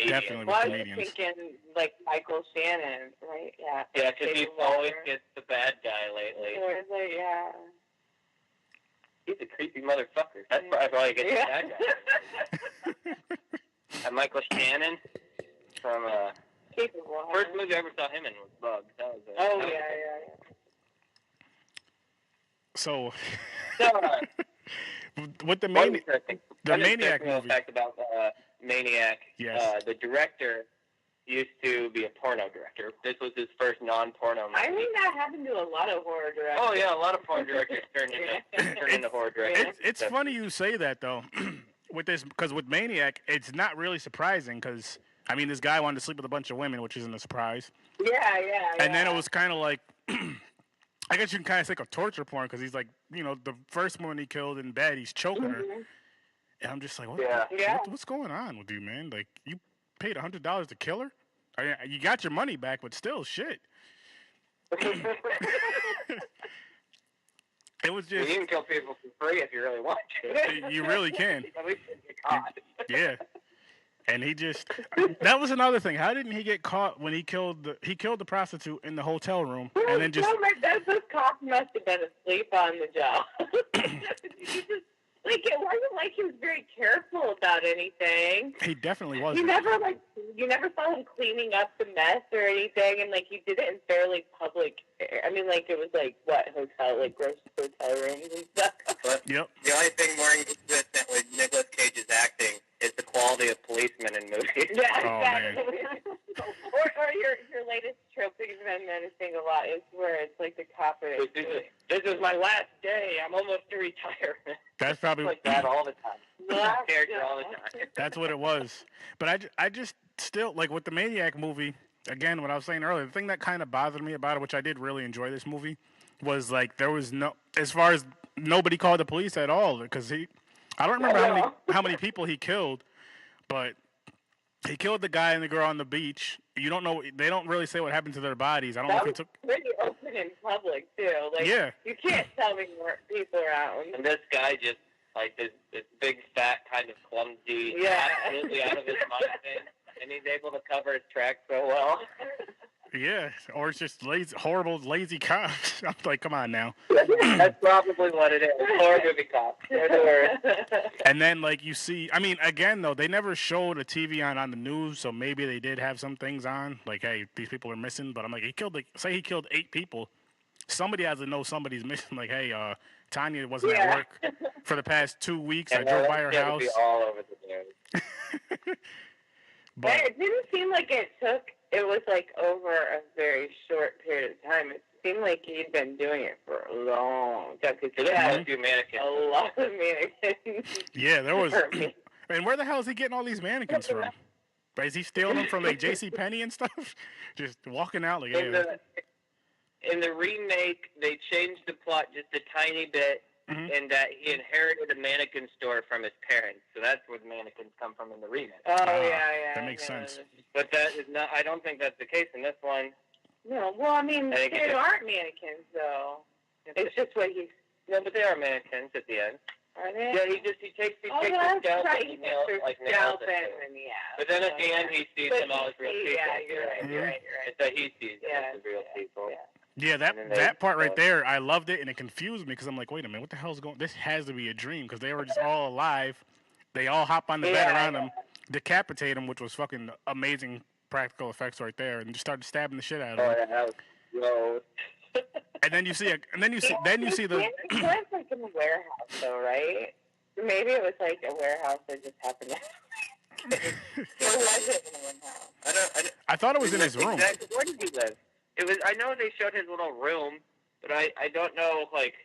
definitely with well, comedians. I was thinking like Michael Shannon, right? Yeah. Yeah, because he always gets the bad guy lately. Or is it, yeah. He's a creepy motherfucker. That's probably gets the bad guy. And Michael Shannon from first movie I ever saw him in was Bugs. That was yeah. So, So, with the Maniac movie. Fact about Maniac. Yes. The director used to be a porno director. This was his first non-porno movie. I think that happened to a lot of horror directors. Oh yeah, a lot of porn directors turned into horror directors. It's funny you say that though, with this because with Maniac, it's not really surprising because I mean this guy wanted to sleep with a bunch of women, which isn't a surprise. Yeah. And then it was kind of like. I guess you can kind of think of torture porn because he's like, you know, the first woman he killed in bed, he's choking her. And I'm just like, what's going on with you, man? Like, you paid $100 to kill her? I mean, you got your money back, but still, shit. It was just... You can kill people for free if you really want to. You really can. At least get caught. Yeah. And he just that was another thing. How didn't he get caught when he killed the prostitute in the hotel room and then just this cop must have been asleep on the job. It wasn't like he was very careful about anything. He definitely wasn't. You never saw him cleaning up the mess or anything, and he did it in fairly public. I mean, it was gross hotel rooms and stuff. But yep. The only thing more inconsistent with Nicolas Cage's acting is the quality of policemen in movies. Yeah, exactly. or your latest trope that you've been noticing a lot is where it's like the cop. This is my last day. I'm almost to retirement. That's probably like that all the time. Character all the time. That's what it was. But I just still with the Maniac movie. Again, what I was saying earlier, the thing that kind of bothered me about it, which I did really enjoy this movie, was there was as far as nobody called the police at all because I don't remember how many people he killed, but he killed the guy and the girl on the beach. You don't know. They don't really say what happened to their bodies. I don't know if he took. Pretty open in public too. You can't tell me more people around. And this guy just this big fat kind of clumsy, absolutely out of his mind thing, and he's able to cover his tracks so well. Yeah, or it's just horrible, lazy cops. I'm like, come on now. That's probably what it is. Horror movie cops. And then, you see, I mean, again, though, they never showed a TV on the news, so maybe they did have some things on, hey, these people are missing. But I'm like, he killed 8 people. Somebody has to know somebody's missing. Hey, Tanya wasn't at work for the past 2 weeks. I drove by her house. Be all over the news. But it didn't seem like it was over a very short period of time. It seemed like he'd been doing it for a long time. Because a few mannequins. A lot of mannequins. Yeah, there was. And where the hell is he getting all these mannequins from? Is he stealing them from JCPenney and stuff? Just walking out In the remake, they changed the plot just a tiny bit. Mm-hmm. And that he inherited a mannequin store from his parents. So that's where the mannequins come from in the remake. Oh, yeah. That makes sense. But that is not, I don't think that's the case in this one. No, well, I mean, they aren't mannequins, though. It's just what he's... No, but they are mannequins at the end. Are they? Yeah, he takes the scalp and nails it. But then at the end, he sees them all as real people. Yeah, you're right. It's that he sees them as the real people. Yeah, that part right there, I loved it, and it confused me because I'm like, wait a minute, what the hell's going on? This has to be a dream because they were just all alive. They all hop on the bed around him, decapitate him, which was fucking amazing practical effects right there, and just started stabbing the shit out of him. Oh, yeah, that was And then you see the. It's like in the warehouse, though, right? Maybe it was like a warehouse that just happened to. Or was it in one house? I thought it was in his room. Exactly. Where did he live? It was. I know they showed his little room, but I don't know. Like,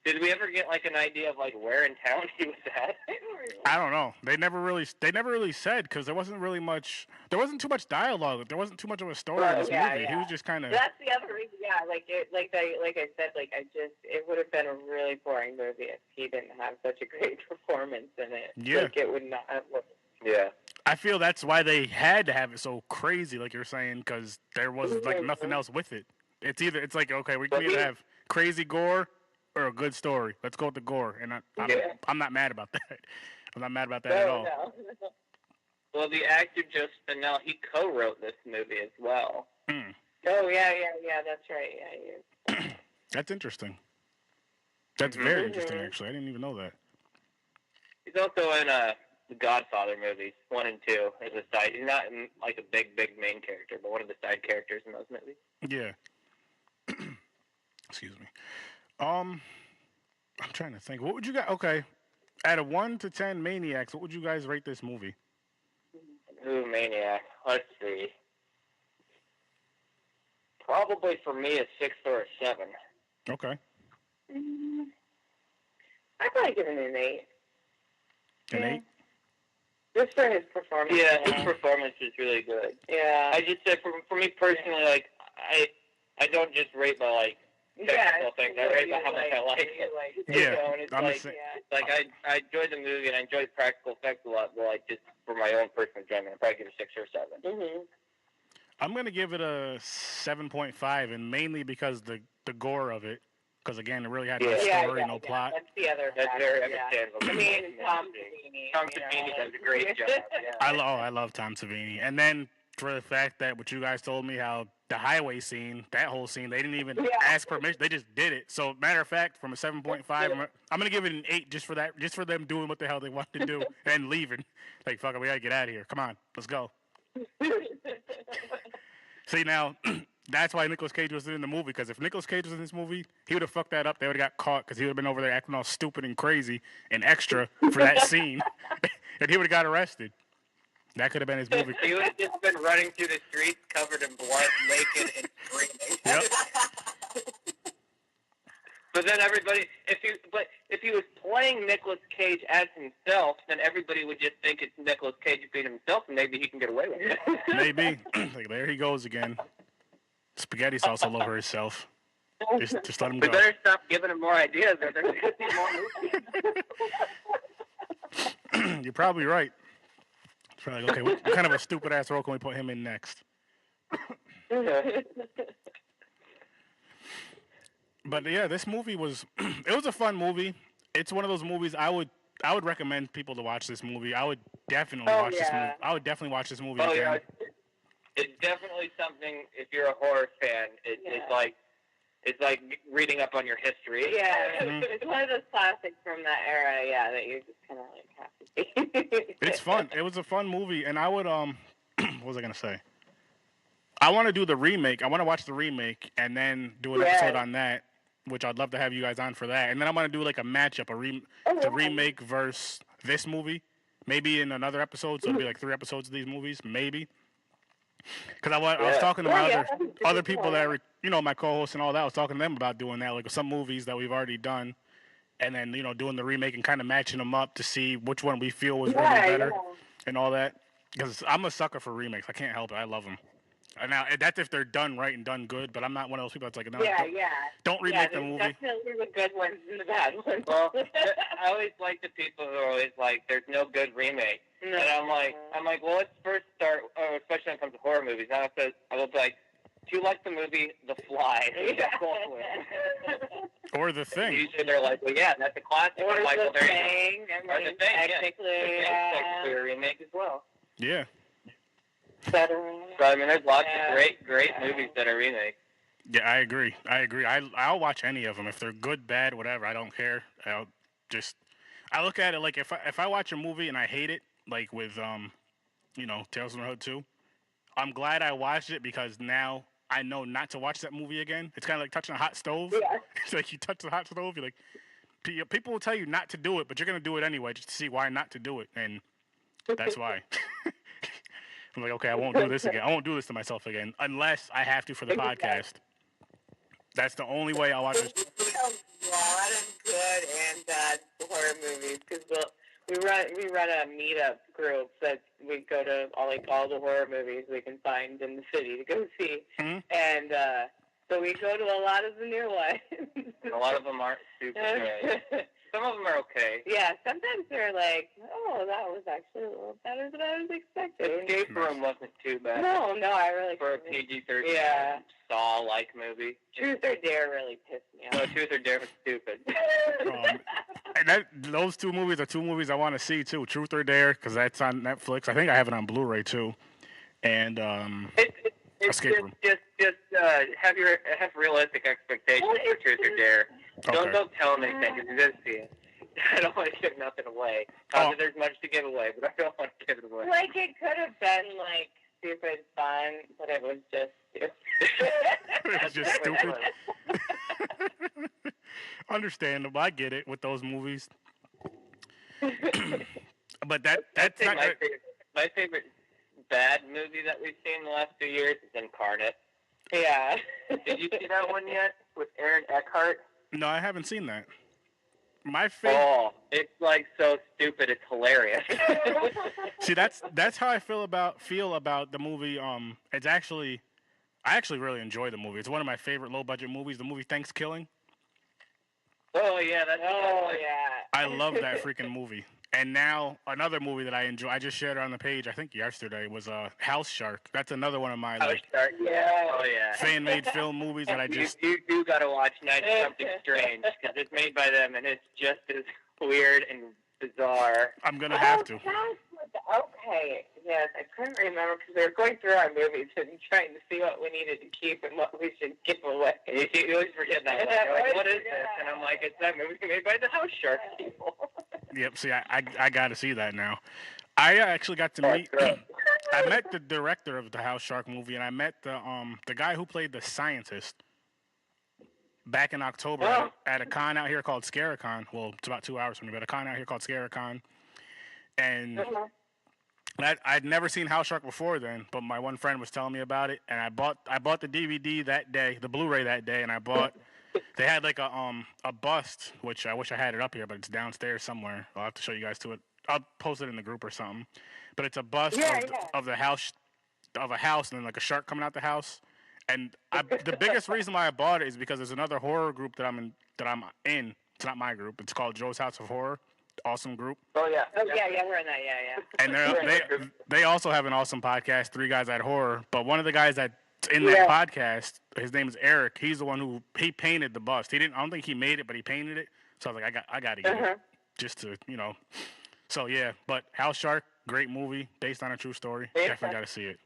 did we ever get like an idea of like where in town he was at? I don't know. They never really said, because there wasn't really much. There wasn't too much dialogue. There wasn't too much of a story in this movie. Yeah. He was just kind of. That's the other reason. Yeah, I said, it would have been a really boring movie if he didn't have such a great performance in it. Yeah. Like, it would not have worked. Yeah. I feel that's why they had to have it so crazy, like you're saying, because there was like nothing else with it. It's like, okay, we can either have crazy gore or a good story. Let's go with the gore, and I'm not mad about that. I'm not mad about that at all. No. Well, the actor Joe Spinell, he co-wrote this movie as well. Oh yeah, that's right. Yeah, That's interesting. That's very interesting, actually. I didn't even know that. He's also in the Godfather movies, 1 and 2, as a side. He's not in, like, a big main character, but one of the side characters in those movies. Yeah. Excuse me. I'm trying to think. What would you guys... Okay. Out of 1 to 10 Maniacs, what would you guys rate this movie? Ooh, Maniac. Let's see. Probably for me a 6 or a 7. Okay. I'd probably give him an 8. An 8? Just for his performance. Yeah, his performance is really good. Yeah. I just said, for me personally, like, I don't just rate by, like, technical things. I rate by how much I like it. Yeah. You know, and it's like I enjoyed the movie and I enjoyed practical effects a lot, but, like, just for my own personal enjoyment, I'd probably give it a 6 or 7. Mm-hmm. I'm going to give it a 7.5, and mainly because the gore of it. Because, again, it really had no story, no plot. That's the other That's factor, very understandable. I mean, Tom Savini. Tom Savini does a great job. Yeah. I love Tom Savini. And then for the fact that what you guys told me, how the highway scene, that whole scene, they didn't even ask permission. They just did it. So, matter of fact, from a 7.5, I'm going to give it an 8 just for that, just for them doing what the hell they wanted to do and leaving. Like, fuck it, we got to get out of here. Come on, let's go. See, now, that's why Nicolas Cage was in the movie, because if Nicolas Cage was in this movie, he would have fucked that up. They would have got caught, because he would have been over there acting all stupid and crazy and extra for that scene, and he would have got arrested. That could have been his movie. He would have just been running through the streets covered in blood, naked, and screaming. Yep. But then everybody, if he was playing Nicolas Cage as himself, then everybody would just think it's Nicolas Cage being himself, and maybe he can get away with it. Maybe. Like, there he goes again. Spaghetti sauce all over himself. Just let him go. We better stop giving him more ideas, or there's going to be more movies. You're probably right. It's probably like, okay, what kind of a stupid ass role can we put him in next? But yeah, this movie was it was a fun movie. It's one of those movies I would recommend people to watch this movie. I would definitely watch this movie. I would definitely watch this movie again. Yeah. It's definitely something, if you're a horror fan, it's like reading up on your history. Yeah, it's one of those classics from that era, that you just kind of like have to see. It's fun. It was a fun movie, and I would what was I gonna say? I want to do the remake. I want to watch the remake and then do an episode on that, which I'd love to have you guys on for that. And then I'm gonna do like a matchup, the remake versus this movie, maybe in another episode. So it'll be like 3 episodes of these movies, maybe. Because I was talking to my other people that were, my co-hosts and all that. I was talking to them about doing that, like some movies that we've already done, and then doing the remake and kind of matching them up to see which one we feel was really better and all that. Because I'm a sucker for remakes. I can't help it. I love them. Now that's if they're done right and done good. But I'm not one of those people that's like, no, don't remake the movie. Definitely the good ones and the bad ones. Well, I always like the people who are always like, there's no good remake. And I'm like, well, let's first start, especially when it comes to horror movies. I will be like, do you like the movie The Fly? Or The Thing. Usually they're like, well, yeah, that's a classic. Or like, The Thing. Or The Thing, technically a remake as well. Yeah. So, I mean, there's lots of great movies that are remakes. Yeah, I agree. I'll watch any of them. If they're good, bad, whatever, I don't care. I look at it like if I watch a movie and I hate it, like with Tales from the Hood 2, I'm glad I watched it because now I know not to watch that movie again. It's kind of like touching a hot stove. Yeah. It's like you touch the hot stove, you're like, people will tell you not to do it, but you're gonna do it anyway, just to see why not to do it, and that's why. I'm like, okay, I won't do this again. I won't do this to myself again unless I have to for the podcast. That's the only way I'll watch this. A lot of good and bad horror movies because we run a meetup group that we go to all the horror movies we can find in the city to go see, and so we go to a lot of the new ones. A lot of them aren't super good. Some of them are okay. Yeah, sometimes they're like, oh, that was actually a little better than I was expecting. Escape Room wasn't too bad. No, I really for a PG-13 Saw-like movie. Truth or Dare really pissed me off. No, Truth or Dare was stupid. And those two movies are two movies I want to see too. Truth or Dare, because that's on Netflix. I think I have it on Blu-ray too. And Escape Room. Just have realistic expectations for Truth or Dare. Okay. Don't tell them anything because you just see it. I don't want to give nothing away. There's much to give away, but I don't want to give it away. Like it could have been like stupid fun, but it was just stupid. It was just stupid. Understandable. I get it with those movies. But that's not my favorite bad movie that we've seen in the last 2 years is Incarnate. Yeah. Did you see that one yet with Aaron Eckhart? No, I haven't seen that. My favorite. Oh, it's like so stupid. It's hilarious. See, that's how I feel about the movie. I actually really enjoy the movie. It's one of my favorite low budget movies. The movie Thanksgiving. Oh yeah, I love that freaking movie. And now another movie that I enjoy. I just shared it on the page. I think yesterday was House Shark. That's another one of my fan made film movies that I just. You do gotta watch 90 Something Strange because it's made by them and it's just as weird and bizarre. I'm gonna have to. Okay, yes, I couldn't remember because we were going through our movies and trying to see what we needed to keep and what we should give away. You always forget that. You're like, what is this? And I'm like, it's that movie made by the House Shark people. Yep. See, I got to see that now. I actually got to meet. I met the director of the House Shark movie, and I met the guy who played the scientist back in October at a con out here called Scaricon. Well, it's about 2 hours from me, but a con out here called Scaricon. And I'd never seen House Shark before then, but my one friend was telling me about it, and I bought the DVD that day, the Blu-ray that day, and I bought. They had like a bust, which I wish I had it up here, but it's downstairs somewhere. I'll have to show you guys to it. I'll post it in the group or something. But it's a bust of the house, of a house, and then like a shark coming out the house. And the biggest reason why I bought it is because there's another horror group that I'm in. It's not my group. It's called Joe's House of Horror. Awesome group. Oh yeah. We're in that. Yeah. And they also have an awesome podcast, Three Guys at Horror. But one of the guys that's in that podcast, his name is Eric. He's the one who painted the bust. I don't think he made it, but he painted it. So I was like, I got to get it just to So yeah, but House Shark, great movie based on a true story. Definitely got to see it.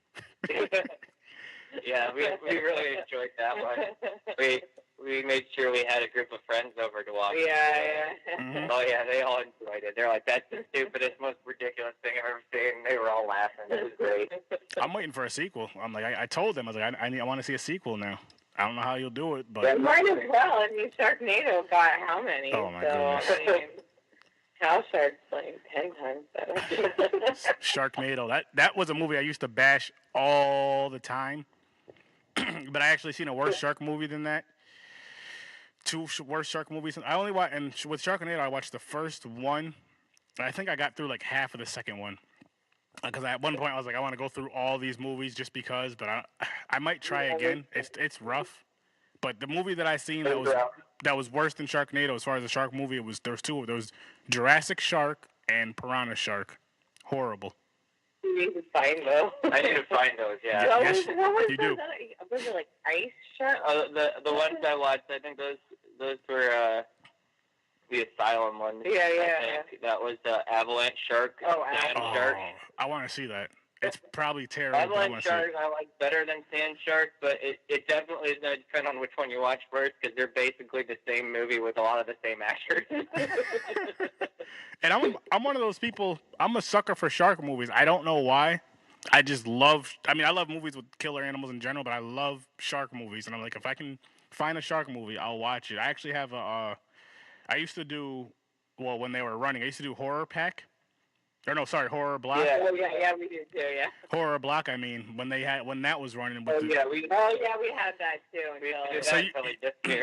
Yeah, we really enjoyed that one. We made sure we had a group of friends over to watch. Yeah. Mm-hmm. Oh yeah, they all enjoyed it. They're like, that's the stupidest, most ridiculous thing I've ever seen. They were all laughing. It was great. I'm waiting for a sequel. I'm like, I told them, I was like, I want to see a sequel now. I don't know how you'll do it, but might as well. I mean, Sharknado got how many? Oh my goodness. I mean, House Shark's like 10 times better. Sharknado. That was a movie I used to bash all the time, but I actually seen a worse shark movie than that. Two worse shark movies. I only watched, and with Sharknado, I watched the first one. And I think I got through like half of the second one. Because at one point I was like, I want to go through all these movies just because, but I might try again. It's rough. But the movie that I seen that was worse than Sharknado as far as the shark movie, there was two. There was Jurassic Shark and Piranha Shark. Horrible. You need to find those. I need to find those. Yeah. Yes, you do. Was it like Ice Shark? The ones I watched, I think those were the Asylum ones. Yeah. That was the Avalanche Shark. Sand Shark. I want to see that. It's probably terrible. Avalanche Shark I like better than Sand Shark, but it definitely is going to depend on which one you watch first because they're basically the same movie with a lot of the same actors. And I'm one of those people. I'm a sucker for shark movies. I don't know why. I love movies with killer animals in general, but I love shark movies. And I'm like, if I can find a shark movie, I'll watch it. I actually have a I used to do, well, when they were running, I used to do Horror Pack. Or no, sorry, Horror Block. Yeah, we did too. Yeah. Horror Block. I mean, when that was running. With we had that too. So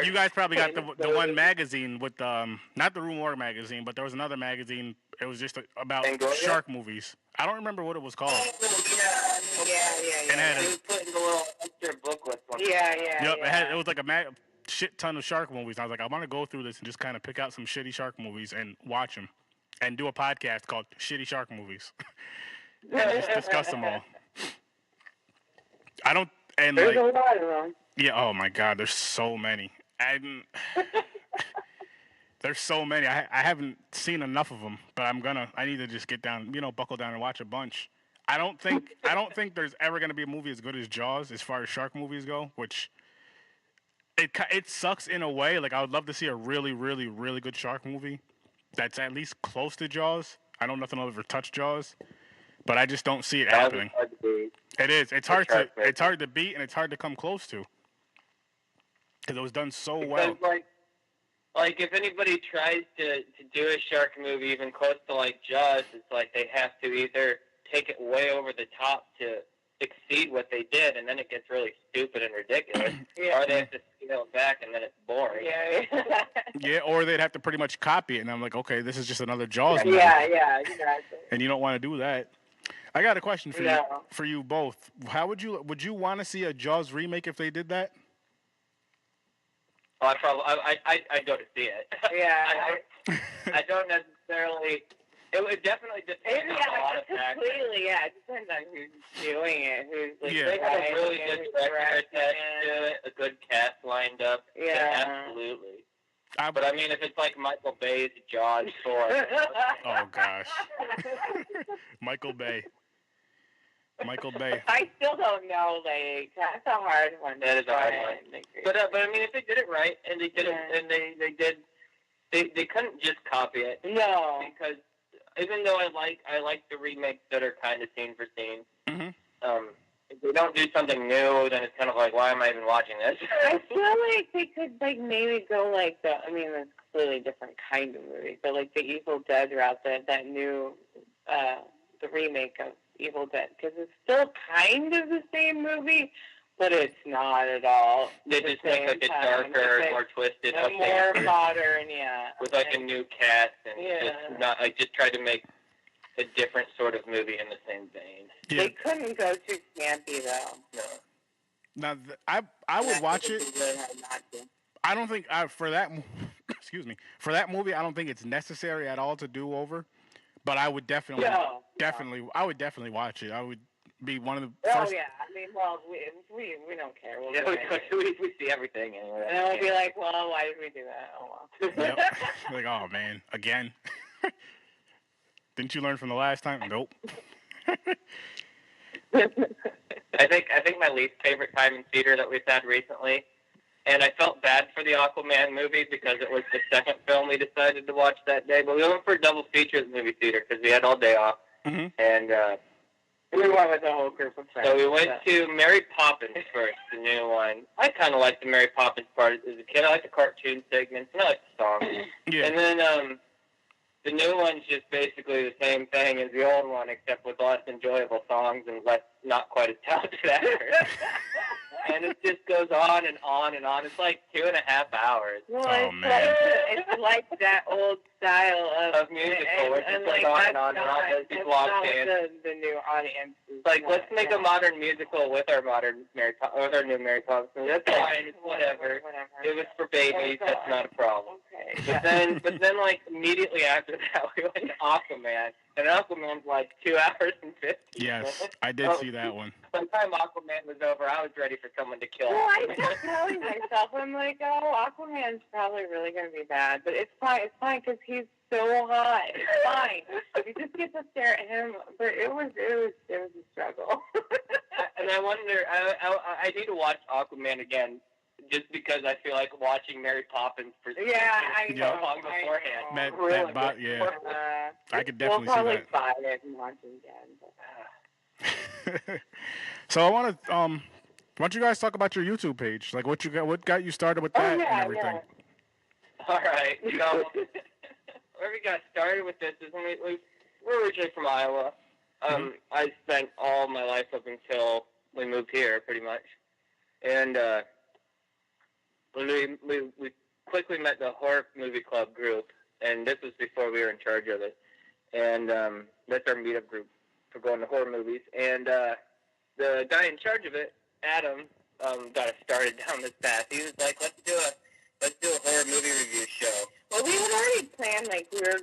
you guys probably got the one magazine with not the Room War magazine, but there was another magazine. It was just about shark movies. I don't remember what it was called. Yeah. And it had He was putting the little extra booklet. Yeah. Yep, it was like a shit ton of shark movies. I was like, I want to go through this and just kind of pick out some shitty shark movies and watch them. And do a podcast called Shitty Shark Movies. And just discuss them all. There's a lot of them. Yeah, oh my God, there's so many. There's so many. I haven't seen enough of them, but I need to just get down, buckle down and watch a bunch. I don't think there's ever going to be a movie as good as Jaws as far as shark movies go, which it sucks in a way. Like, I would love to see a really, really, really good shark movie that's at least close to Jaws. I know nothing will ever touch Jaws, but I just don't see it happening. It is. It's hard to beat, and it's hard to come close to because it was done so well. Like if anybody tries to do a shark movie even close to like Jaws, it's like they have to either take it way over the top to exceed what they did, and then it gets really stupid and ridiculous, or they have to scale it back, and then it's boring. Yeah, or they'd have to pretty much copy it, and I'm like, okay, this is just another Jaws movie. Yeah, exactly. And you don't want to do that. I got a question for you both. How would you want to see a Jaws remake if they did that? Oh, I go to see it. Yeah, I don't necessarily. It would definitely depend on a lot of factors. Completely, yeah. It depends on who's doing it, who's like. Yeah. They have a really good director attached to it, a good cast lined up. Yeah, absolutely. But I mean, if it's like Michael Bay's Jaws 4. Oh gosh. Michael Bay. I still don't know. Like, that's a hard one. That is a hard one. But I mean, if they did it right and they did it, and they couldn't just copy it. No. Because even though I like the remakes that are kind of scene for scene. Mm-hmm. If they don't do something new, then it's kind of like, why am I even watching this? I feel like they could like maybe go like it's a completely different kind of movie, but like the Evil Dead route, that new the remake of Evil Dead, because it's still kind of the same movie, but it's not at all. They just make it darker, more twisted, more modern, with like a new cast, and just tried to make a different sort of movie in the same vein. Yeah. They couldn't go too campy though. No. Now I would watch it. I don't think for that for that movie I don't think it's necessary at all to do over, but I would definitely I would definitely watch it. I would be one of the first. Oh yeah, I mean, well, we don't care. We see everything anyway. And we'll be like, well, why did we do that? Oh well. Yep. Like, oh man, again. Didn't you learn from the last time? Nope. I think my least favorite time in theater that we've had recently, and I felt bad for the Aquaman movie because it was the second film we decided to watch that day, but we went for a double feature at the movie theater because we had all day off, mm-hmm. and we went with a whole group of friends. So we went to Mary Poppins first, the new one. I kind of liked the Mary Poppins part as a kid. I liked the cartoon segments, and I liked the songs. Yeah. And then the new one's just basically the same thing as the old one, except with less enjoyable songs and less, not quite as talented actors. And it just goes on and on and on. It's like 2.5 hours. Well, man. It's like that old style of musical, where it's like on and on and on. It's locked in. The new audience. Like, let's make a modern musical with our with our new Mary Poppins. That's fine. It's whatever. It was for babies. That's not a problem. Okay. But then, like, immediately after that, we went to Aquaman. And Aquaman's like 2 hours and 50 minutes. Yes, I did see that one. By the time Aquaman was over, I was ready for someone to kill him. Well, I kept telling myself, I'm like, oh, Aquaman's probably really going to be bad. But it's fine. It's fine because he's so hot. It's fine. You just get to stare at him. But it was a struggle. And I wonder, I need to watch Aquaman again. Just because I feel like watching Mary Poppins for so long beforehand. I could definitely see that. We'll probably buy it and watch it again. So I want to, why don't you guys talk about your YouTube page? Like what got you started with that and everything? Yeah. All right. So where we got started with this is when we're originally from Iowa. I spent all my life up until we moved here, pretty much. And when we quickly met the horror movie club group, and this was before we were in charge of it. And that's our meetup group for going to horror movies. And the guy in charge of it, Adam, got us started down this path. He was like, let's do a horror movie review show. Well, we had already planned, like, we were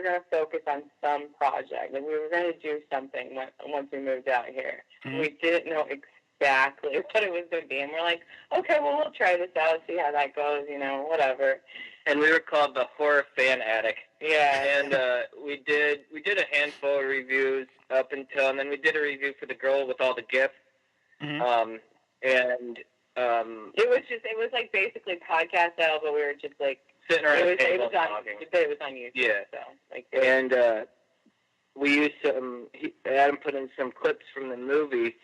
going to focus on some project. Like, we were going to do something once we moved out here. Mm-hmm. We didn't know exactly what it was going to be. And we're like, okay, well, we'll try this out, see how that goes, whatever. And we were called the Horror Fan Attic. Yeah. And we did a handful of reviews up until, and then we did a review for the girl with all the gifts. Mm-hmm. It was like basically podcast style, but we were just like sitting around the table talking. It was on YouTube. Yeah. So, like, and we used Adam put in some clips from the movie,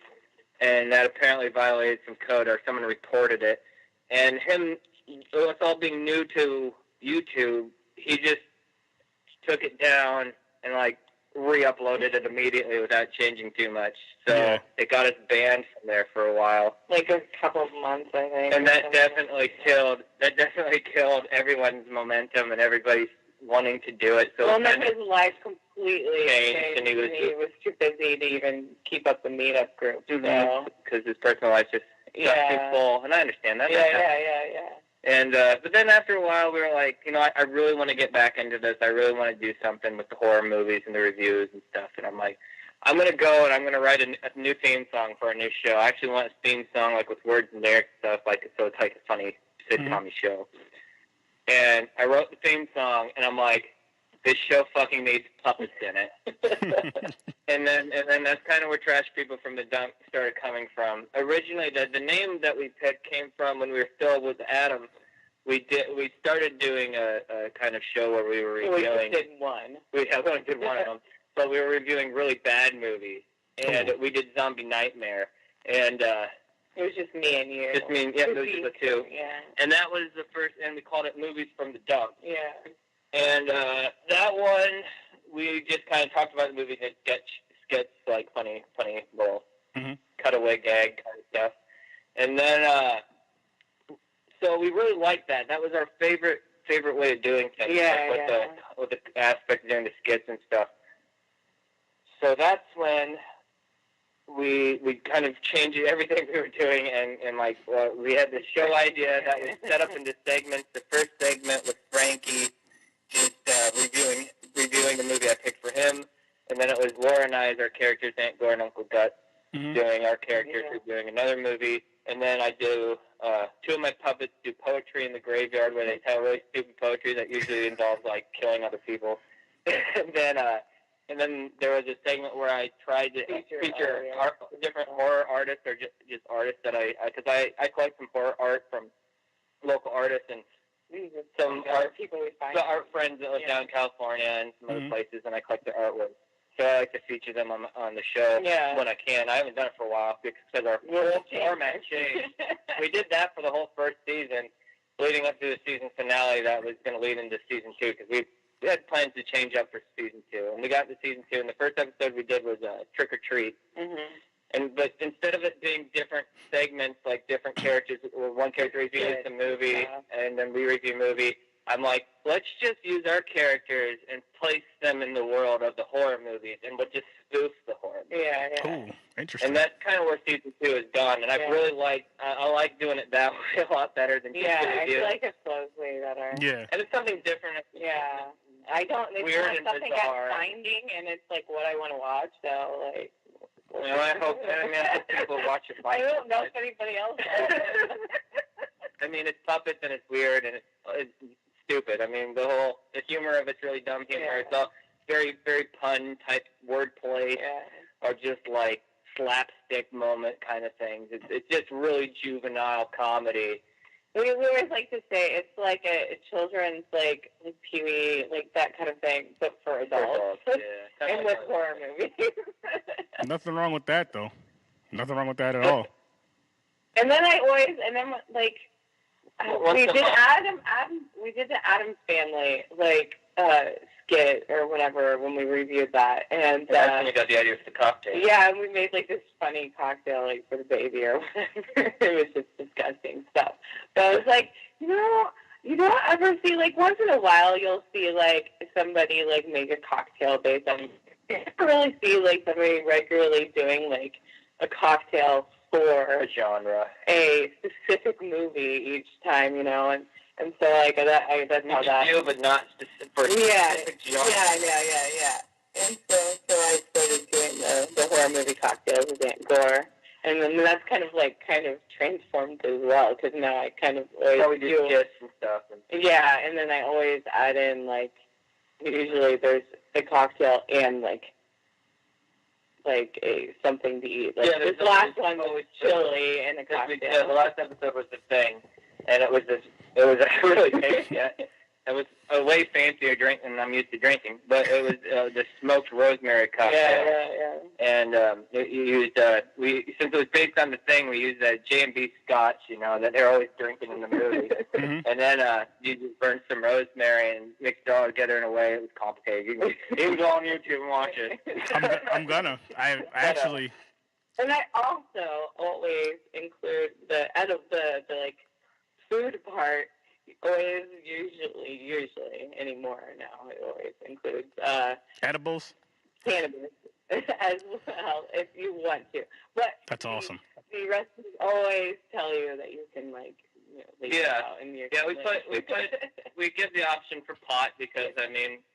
and that apparently violated some code, or someone reported it. And with all being new to YouTube, he just took it down and like re-uploaded it immediately without changing too much. So it got us banned from there for a while. Like a couple of months, I think. And that definitely killed everyone's momentum and everybody's wanting to do it. So his life completely changed, and he was too busy to even keep up the meetup group. Because his personal life just got too full, and I understand that. Yeah. And but then after a while, we were like, I really want to get back into this. I really want to do something with the horror movies and the reviews and stuff. And I'm like, I'm going to go and I'm going to write a new theme song for a new show. I actually want a theme song like with words and lyrics and stuff, so it's like a funny sitcom show. And I wrote the theme song, and I'm like, this show fucking needs puppets in it. and then that's kind of where Trash People from the Dump started coming from. Originally, the name that we picked came from when we were still with Adam. We started doing a kind of show where we were reviewing. We did one. We only did one of them, but we were reviewing really bad movies, and we did Zombie Nightmare, and it was just me and you. Just me, and it was just the two. Yeah. And that was the first, and we called it Movies from the Dump. Yeah. And that one, we just kind of talked about the movie and sketch like funny little cutaway gag kind of stuff. And then, so we really liked that. That was our favorite way of doing things. With the aspect of doing the skits and stuff. So that's when we kind of changed everything we were doing, and like we had this show idea that was set up into segments. The first segment was Frankie just reviewing the movie I picked for him, and then it was Laura and I as our characters, Aunt Gore and Uncle Gut, doing our characters reviewing another movie, and then I do two of my puppets do poetry in the graveyard where they tell really stupid poetry that usually involves like killing other people, and then there was a segment where I tried to feature different horror artists or just artists that because I collect some horror art from local artists and some art friends that live down in California and some other places, and I collect their artwork. So I like to feature them on the show when I can. I haven't done it for a while because our whole format changed. We did that for the whole first season, leading up to the season finale that was going to lead into season 2 because we had plans to change up for season 2. And we got to season 2, and the first episode we did was Trick or Treat. But instead of it being different segments, like different characters, one character reviews the movie, and then we review a movie, I'm like, let's just use our characters and place them in the world of the horror movies, and we'll just spoof the horror movies. Cool. Interesting. And that's kind of where season 2 has gone, and I really I like doing it that way a lot better than just I feel like it flows way better. Yeah. And it's something different. Yeah. It's weird not something bizarre. I'm finding, and it's like what I want to watch, so like... I hope people watch it. I don't know if anybody else does. I mean, it's puppets and it's weird and it's stupid. I mean, the humor of it's really dumb humor. It's all very, very pun type wordplay or just like slapstick moment kind of things. It's just really juvenile comedy. We always like to say it's like a children's like Pee-wee, like that kind of thing, but for adults. And with horror movies. Nothing wrong with that, though. Nothing wrong with that at all. And then I We did we did the Addams Family skit or whatever when we reviewed that, and that's when you got the idea for the cocktail. Yeah, and we made this funny cocktail for the baby or whatever. It was just disgusting stuff. But I was like, you don't ever see once in a while you'll see somebody make a cocktail based on. You don't really see somebody regularly doing a cocktail for a genre, a specific movie each time, and so that's how that. You do, but not for a specific genre. Yeah. And so I started doing the horror movie cocktails with Aunt GORE, and then that's kind of transformed as well because now I kind of always do skits and stuff. Yeah, and then I always add in usually there's a cocktail and a something to eat. This last one was chili and a cocktail. The last episode was the thing, and it was really tasty. It was a way fancier drink than I'm used to drinking, but it was the smoked rosemary cocktail. Yeah. And you used since it was based on the thing, we used J&B Scotch, that they're always drinking in the movie. Mm-hmm. And then you just burned some rosemary and mixed it all together in a way. It was complicated. You can go on YouTube and watch it. I'm gonna. I actually. And I also always include the food part. Always, usually anymore now. It always includes edibles, cannabis as well if you want to. But that's awesome. The recipes always tell you that you can leave it out in your we give the option for pot because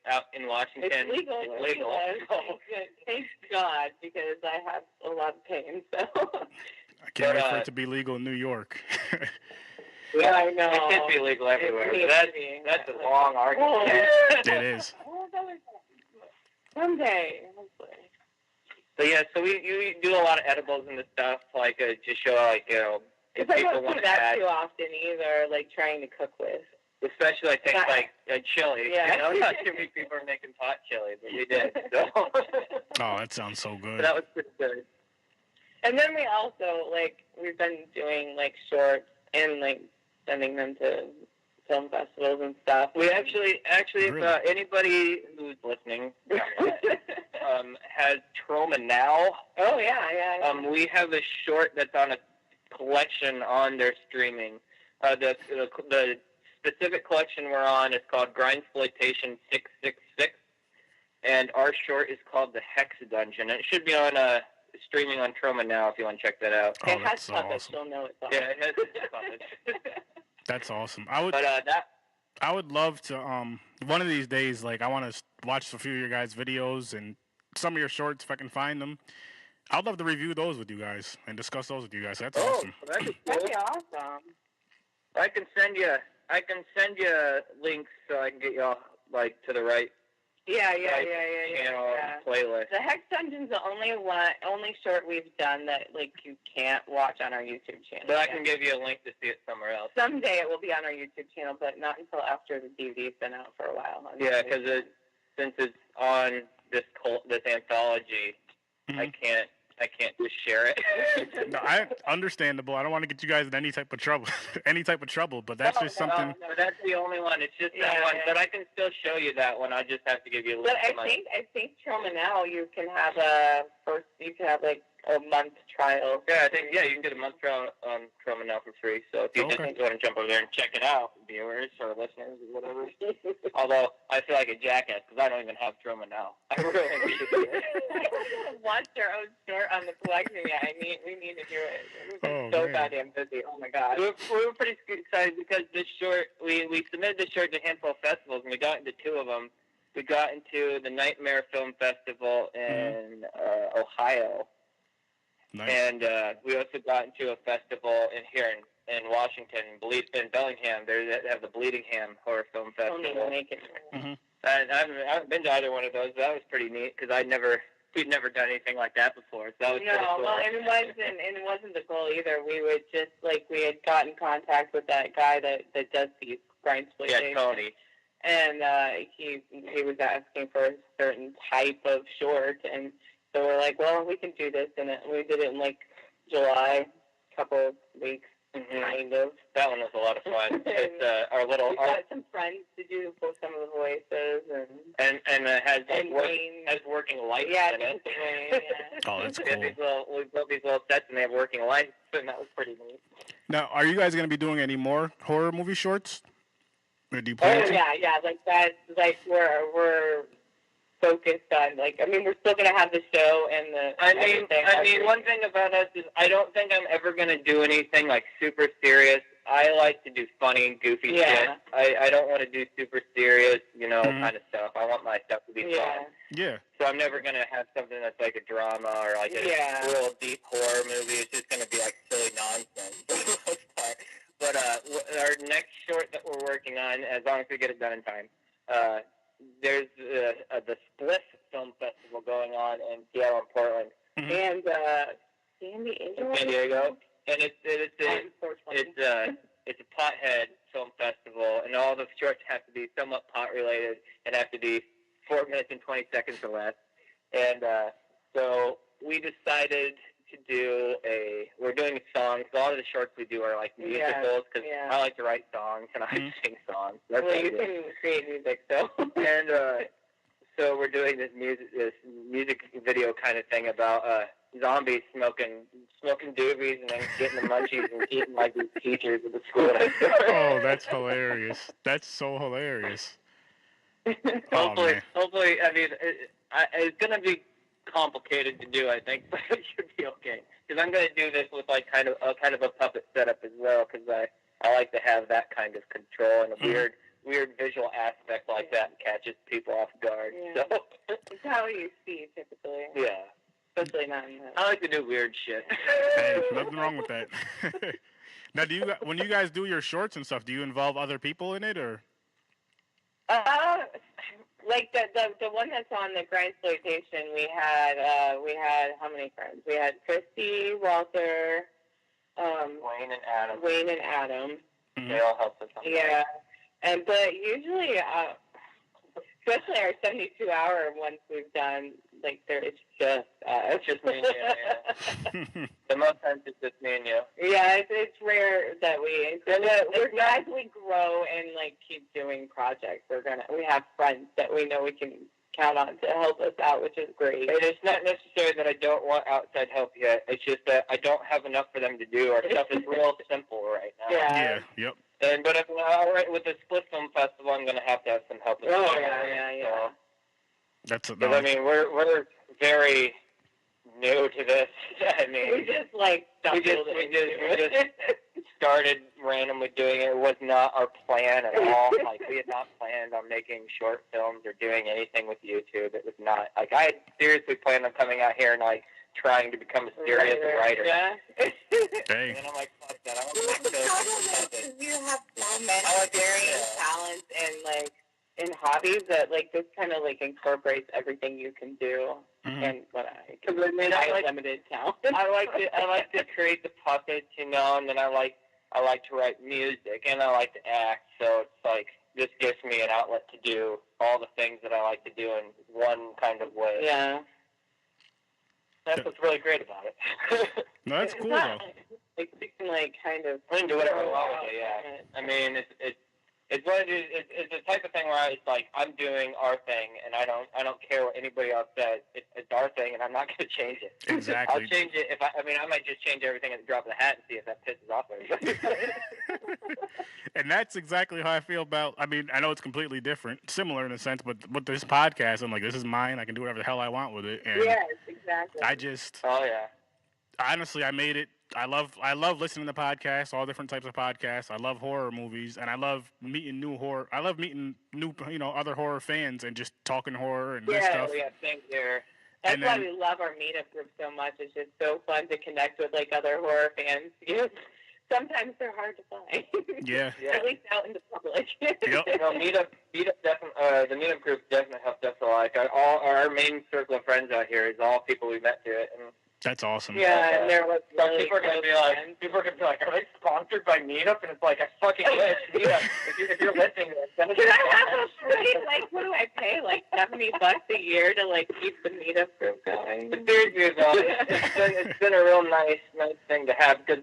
out in Washington it's legal. So. Thank God, because I have a lot of pain. So I can't wait for it to be legal in New York. Yeah, I know. It should be legal everywhere. That's a long argument. It is. Someday. So we do a lot of edibles and stuff, to show if I people don't want do to that add. too often either, trying to cook with. Especially things chili. Yeah. Not too many people are making pot chili, but we did. So. Oh, that sounds so good. So that was pretty good. And then we also we've been doing shorts and sending them to film festivals and stuff. We actually, really? If anybody who's listening has Trauma Now. Oh yeah. We have a short that's on a collection on their streaming. The specific collection we're on is called Grindsploitation 666, and our short is called The Hex Dungeon. And it should be on streaming on Trauma Now if you want to check that out. Oh, it has that's so puppets. awesome. You'll know it's on. Yeah, it has puppets. That's awesome. I would love to. One of these days, I want to watch a few of your guys' videos and some of your shorts if I can find them. I'd love to review those with you guys and discuss those with you guys. That's awesome. That'd be That'd cool. be awesome. I can send you links so I can get y'all to the right Yeah. channel playlist. The Hex Dungeon's the only short we've done that you can't watch on our YouTube channel. But I can give you a link to see it somewhere else. Someday it will be on our YouTube channel, but not until after the DVD's been out for a while. Yeah, because since it's on this anthology, Mm-hmm. I can't just share it. No, understandable. I don't want to get you guys in any type of trouble. But that's just something. No, that's the only one. It's just that one. But I can still show you that one. I just have to give you a link. But I think Trauma Now you can have a month trial. Yeah, you can get a month trial on Trauma Now for free. So if you just want to jump over there and check it out, viewers or listeners or whatever. Although I feel like a jackass because I don't even have Trauma Now. I really need to do it. Watch your own short on the collection. Yeah, we need to do it. Oh, so man. goddamn busy. Oh my god. We were pretty excited because this short, we submitted this short to a handful of festivals and we got into two of them. We got into the Nightmare Film Festival in Ohio. Nice. And we also got into a festival here in Washington, in Bellingham. They have the Bleeding Ham Horror Film Festival. Mm-hmm. And I haven't been to either one of those. But that was pretty neat because we'd never done anything like that before. So that was pretty cool. Well, and it wasn't the goal either. We would just we had got in contact with that guy that does these grindsploitation. Yeah, Tony. And he was asking for a certain type of short, and so we're like, well, we can do this, and we did it in July, couple of weeks, Kind of. That one was a lot of fun. It's our little. We got some friends to do for some of the voices, and it has has working lights in it. Yeah. Oh, that's cool. We built these little sets, and they have working lights, and that was pretty neat. Now, are you guys going to be doing any more horror movie shorts? Or do you plan to? Yeah, like that. Like we're focused on, like, I mean, we're still gonna have the show and the. I mean, one thing about us is I don't think I'm ever gonna do anything like super serious. I like to do funny and goofy shit. I don't want to do super serious, kind of stuff. I want my stuff to be fun. Yeah. So I'm never gonna have something that's like a drama or like a real deep horror movie. It's just gonna be like silly nonsense for the most part. But our next short that we're working on, as long as we get it done in time, there's the Spliff Film Festival going on in Seattle and Portland, and San Diego, and it's a pothead film festival, and all the shorts have to be somewhat pot related and have to be 4 minutes and 20 seconds or less. And so we decided to do we're doing songs. A lot of the shorts we do are like musicals, because I like to write songs and I sing songs. That's you can create music, so. And so we're doing this music video kind of thing about zombies smoking doobies and then getting the munchies and eating like these teachers at the school. Oh, that's hilarious. That's so hilarious. Hopefully, I mean, it's going to be complicated to do, I think, but it should be okay. Because I'm going to do this with like kind of a puppet setup as well, because I like to have that kind of control and a weird visual aspect like that catches people off guard. Yeah. So it's how you see typically. Yeah. Especially not in I like to do weird shit. Hey, nothing wrong with that. Now, when you guys do your shorts and stuff, do you involve other people in it, or? Like the one that's on the Grindsploitation, we had how many friends? We had Christy, Walter, Wayne and Adam. Mm-hmm. They all helped us. Yeah, but usually, especially our 72-hour ones we've done, like it's just me and you. The most times it's just me and you. Yeah, it's rare that we're as we grow and like keep doing projects, we have friends that we know we can count on to help us out, which is great. And it's not necessarily that I don't want outside help yet. It's just that I don't have enough for them to do. Our stuff is real simple right now. Yeah. Yep. But with the Split Film Festival, I'm going to have some help. Oh yeah. That's I mean, we're very new to this. I mean, we just started randomly doing it. It was not our plan at all. Like, we had not planned on making short films or doing anything with YouTube. It was not like I had seriously planned on coming out here and like trying to become a serious writer. Yeah. Dang. And I'm like, fuck that. I want to make those. You have so many varying talents and hobbies that like this kind of like incorporates everything you can do. And because I like limited talent. I like to create the puppets, and then I like to write music, and I like to act. So it's like this gives me an outlet to do all the things that I like to do in one kind of way. Yeah. That's what's really great about it. No, that's cool though. Like we can kind of. We can do whatever we want with it. Yeah. I mean, it's the type of thing where it's like I'm doing our thing, and I don't care what anybody else says. It's our thing, and I'm not going to change it. Exactly. I'll change it I might just change everything at the drop of the hat and see if that pisses off everybody. And that's exactly how I feel about. I mean, I know it's completely different, similar in a sense, but with this podcast, I'm like, this is mine. I can do whatever the hell I want with it. And yes, exactly. Oh yeah. Honestly, I made it. I love listening to podcasts, all different types of podcasts. I love horror movies, and I love meeting new other horror fans and just talking horror and this stuff. Yeah, same here. That's why we love our meetup group so much. It's just so fun to connect with like other horror fans. Sometimes they're hard to find. Yeah. At least out in the public. Yep. Meetup definitely. The meetup group definitely helped us a lot. Our main circle of friends out here is all people we met through it. And that's awesome. Yeah, and they're like really people are gonna be like, are they sponsored by Meetup? And it's like, I fucking wish. Meetup. If you're listening, can I have a free? Like, what do I pay? Like $70 a year to like keep the Meetup group going? Seriously though, it's been a real nice thing to have because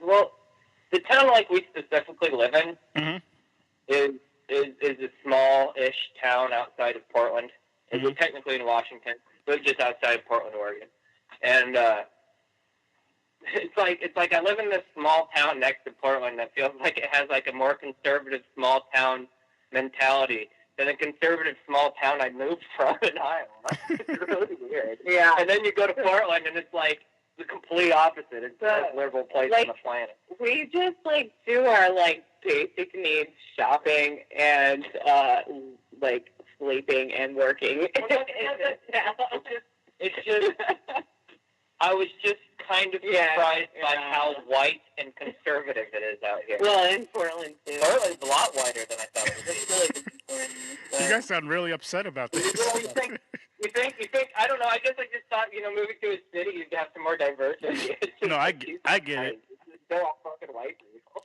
the town like we specifically live in Mm-hmm. is a small-ish town outside of Portland. Mm-hmm. We're technically in Washington, but just outside of Portland, Oregon. And it's like I live in this small town next to Portland that feels like it has like a more conservative small town mentality than a conservative small town I moved from in Iowa. It's really weird. Yeah. And then you go to Portland and it's like the complete opposite. It's the most liberal place on the planet. We just like do our like basic needs shopping and like sleeping and working. It's just I was just kind of surprised by how white and conservative it is out here. Well, in Portland too. Portland's a lot whiter than I thought it would be. You guys sound really upset about this. You think, I don't know, I guess I just thought, moving to a city, you'd have some more diversity. No, I get it. They're all fucking white people.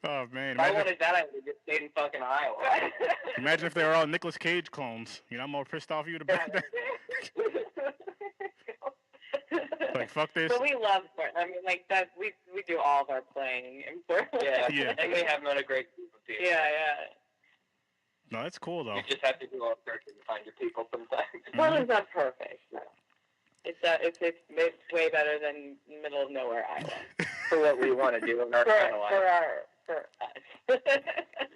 Oh, man. If I wanted that, I would have just stayed in fucking Iowa. Imagine if they were all Nicolas Cage clones. I'm more pissed off you to back there. Like, fuck this. But we love Portland. I mean, like, that, we do all of our playing in Portland. Yeah. And we have not a great group of people. Yeah. No, that's cool, though. You just have to do all searching to find your people sometimes. Portland's not perfect. No. It's way better than middle of nowhere Iowa. For what we want to do in our kind of life. For us.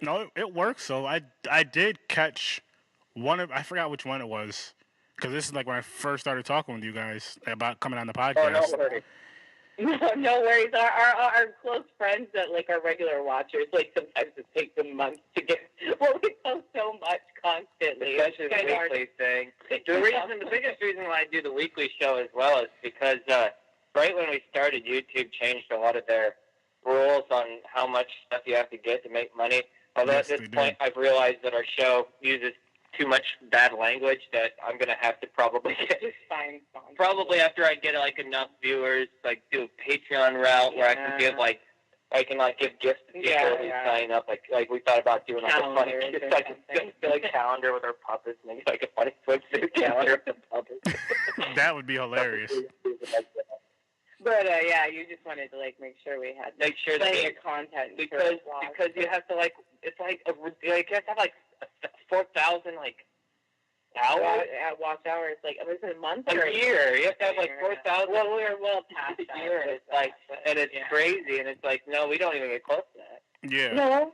No, it works. So I did catch one of, I forgot which one it was, because this is like when I first started talking with you guys about coming on the podcast. Oh, no worries. No worries. Our close friends that like are regular watchers, like sometimes it takes them months to get. Well, we post so much constantly, especially the weekly thing. The biggest reason why I do the weekly show as well is because right when we started, YouTube changed a lot of their rules on how much stuff you have to get to make money. Although at this point, I've realized that our show uses too much bad language that I'm gonna have to probably get. Probably after I get like enough viewers, like do a Patreon route where I can give give gifts to people who sign up. Like we thought about doing like a funny, like calendar with our puppets, maybe like a funny swimsuit calendar with the puppets. That would be hilarious. But you just wanted to like make sure we had plenty of content because you have to like it's like you have to have like 4,000 like hours at watch hours. Like it was a month or a year. You have to have like 4,000. Well, we're well past a year, and it's like it's crazy, and it's like no, we don't even get close to that. Yeah. No,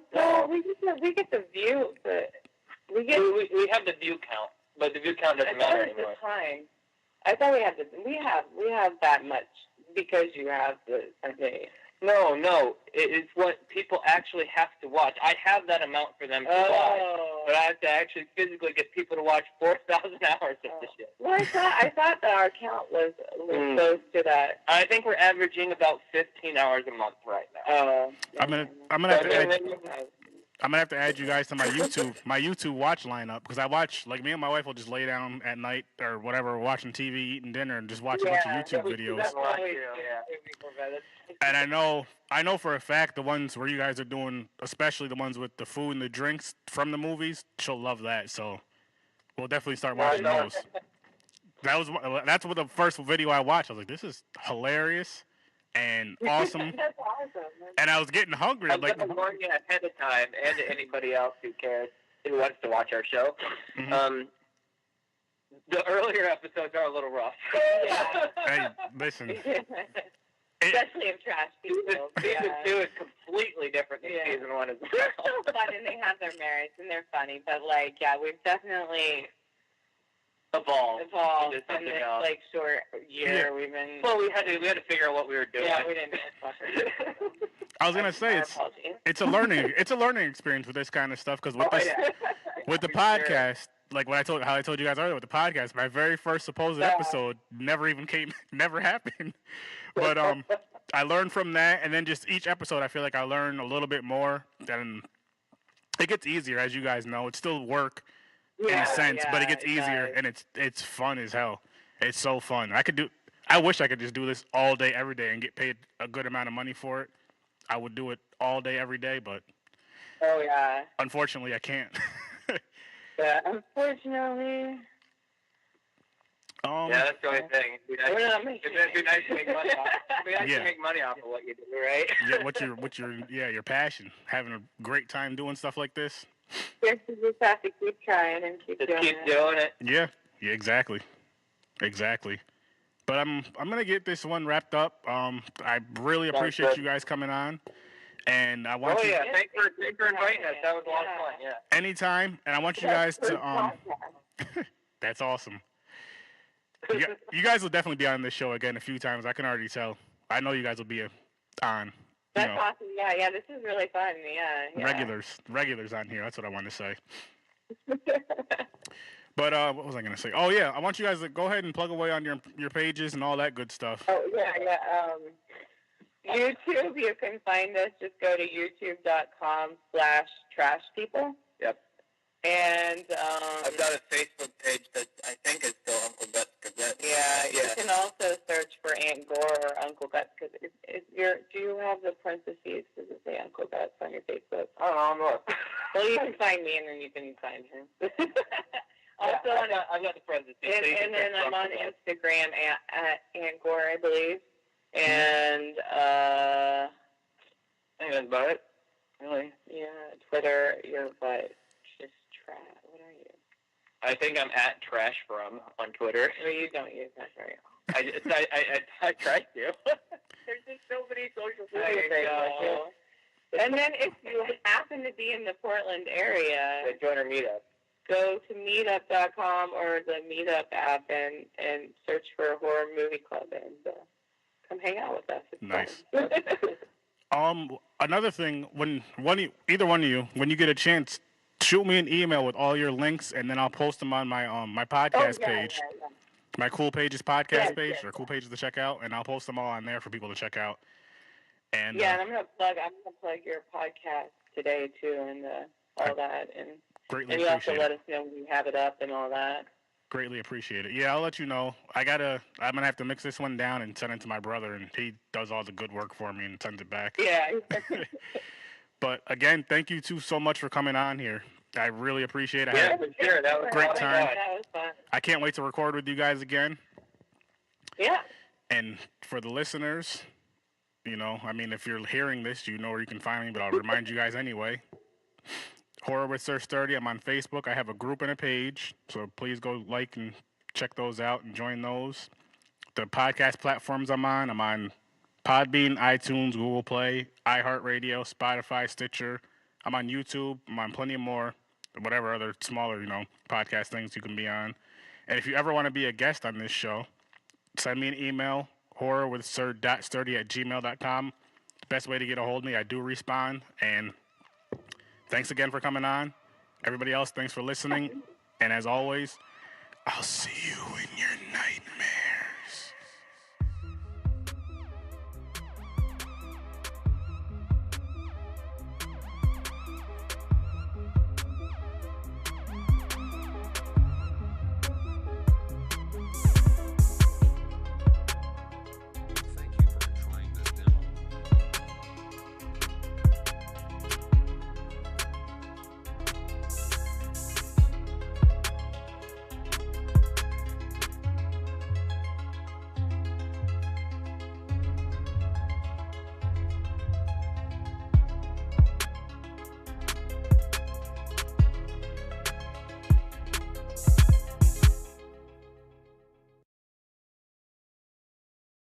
we get the view, but we have the view count, but the view count doesn't matter anymore. I thought we have that much because you have the okay. No, it's what people actually have to watch. I have that amount for them to watch, but I have to actually physically get people to watch 4,000 hours of the shit. Well, I thought that our count was close to that. I think we're averaging about 15 hours a month right now. I'm gonna have to add you guys to my YouTube watch lineup because I watch like me and my wife will just lay down at night or whatever, watching TV, eating dinner, and just watch a bunch of YouTube videos. And I know for a fact the ones where you guys are doing, especially the ones with the food and the drinks from the movies, she'll love that. So we'll definitely start watching those. That's what the first video I watched. I was like, this is hilarious and awesome. That's awesome. And I was getting hungry. I'm like, warn you ahead of time, and to anybody else who cares, who wants to watch our show. Mm-hmm. The earlier episodes are a little rough. Yeah. Hey, listen. Especially of trash people. Season 2 is completely different than Season 1 as well. They're still fun and they have their merits and they're funny, but we've definitely evolved in this like short year. We've been we had to figure out what we were doing. Yeah, we didn't. I was gonna say it's a learning experience with this kind of stuff because with the podcast. Like how I told you guys earlier with the podcast, my very first supposed episode never happened. But I learned from that, and then just each episode, I feel like I learn a little bit more. And it gets easier, as you guys know. It's still work in a sense, but it gets easier, and it's fun as hell. It's so fun. I wish I could just do this all day, every day, and get paid a good amount of money for it. I would do it all day, every day, but unfortunately, I can't. Yeah, unfortunately. Yeah, that's the only thing. It'd be nice to make money off. It'd be nice to make money off of what you do, right? Yeah, your passion? Having a great time doing stuff like this. Yes, you just have to keep trying and keep doing it. Yeah, exactly. But I'm gonna get this one wrapped up. I really appreciate you guys coming on, and I want you. Oh yeah, thanks for inviting us. That was a lot of fun. Yeah. Anytime, and I want you guys to That's awesome. You guys will definitely be on this show again a few times. I can already tell. I know you guys will be on. That's awesome. Yeah. This is really fun. Yeah. Regulars on here. That's what I want to say. But what was I going to say? Oh, yeah. I want you guys to go ahead and plug away on your pages and all that good stuff. Oh, yeah. YouTube, you can find us. Just go to youtube.com/trashpeople. Yep. And I've got a Facebook page that I think is still Uncle Guts Gazette. Yeah. You can also search for Aunt Gore or Uncle Guts. Because do you have the parentheses? Does it say Uncle Guts on your Facebook? I don't know. Well, you can find me, and then you can find him. Also, I've got the parentheses. And then I'm on Instagram at Aunt Gore, I believe. And I think that's about it. Really? Yeah, Twitter, you're what? Just trash. What are you? I think I'm at Trash From on Twitter. No, you don't use that very often. I tried to. There's just so many social media things. And then if you happen to be in the Portland area, join our meetup. Go to meetup.com or the Meetup app and search for Horror Movie Club and come hang out with us. It's nice. fun. Another thing, either one of you, when you get a chance, shoot me an email with all your links, and then I'll post them on my my podcast page, my Cool Pages podcast page, or Cool Pages to check out, and I'll post them all on there for people to check out. And and I'm gonna plug your podcast today too, and all that, and you also let us know when you have it up and all that. Greatly appreciate it. Yeah, I'll let you know. I'm gonna have to mix this one down and send it to my brother, and he does all the good work for me and sends it back. Yeah. But again, thank you two so much for coming on here. I really appreciate it. That was a great time. That was fun. I can't wait to record with you guys again. Yeah. And for the listeners, if you're hearing this, you know where you can find me, but I'll remind you guys anyway. Horror with Sir Sturdy. I'm on Facebook. I have a group and a page, so please go like and check those out and join those. The podcast platforms I'm on Podbean, iTunes, Google Play, iHeartRadio, Spotify, Stitcher. I'm on YouTube. I'm on plenty more, whatever other smaller, podcast things you can be on. And if you ever want to be a guest on this show, send me an email, horrorwithsir.sturdy@gmail.com. The best way to get a hold of me. I do respond, and thanks again for coming on. Everybody else, thanks for listening. And as always, I'll see you in your nightmare.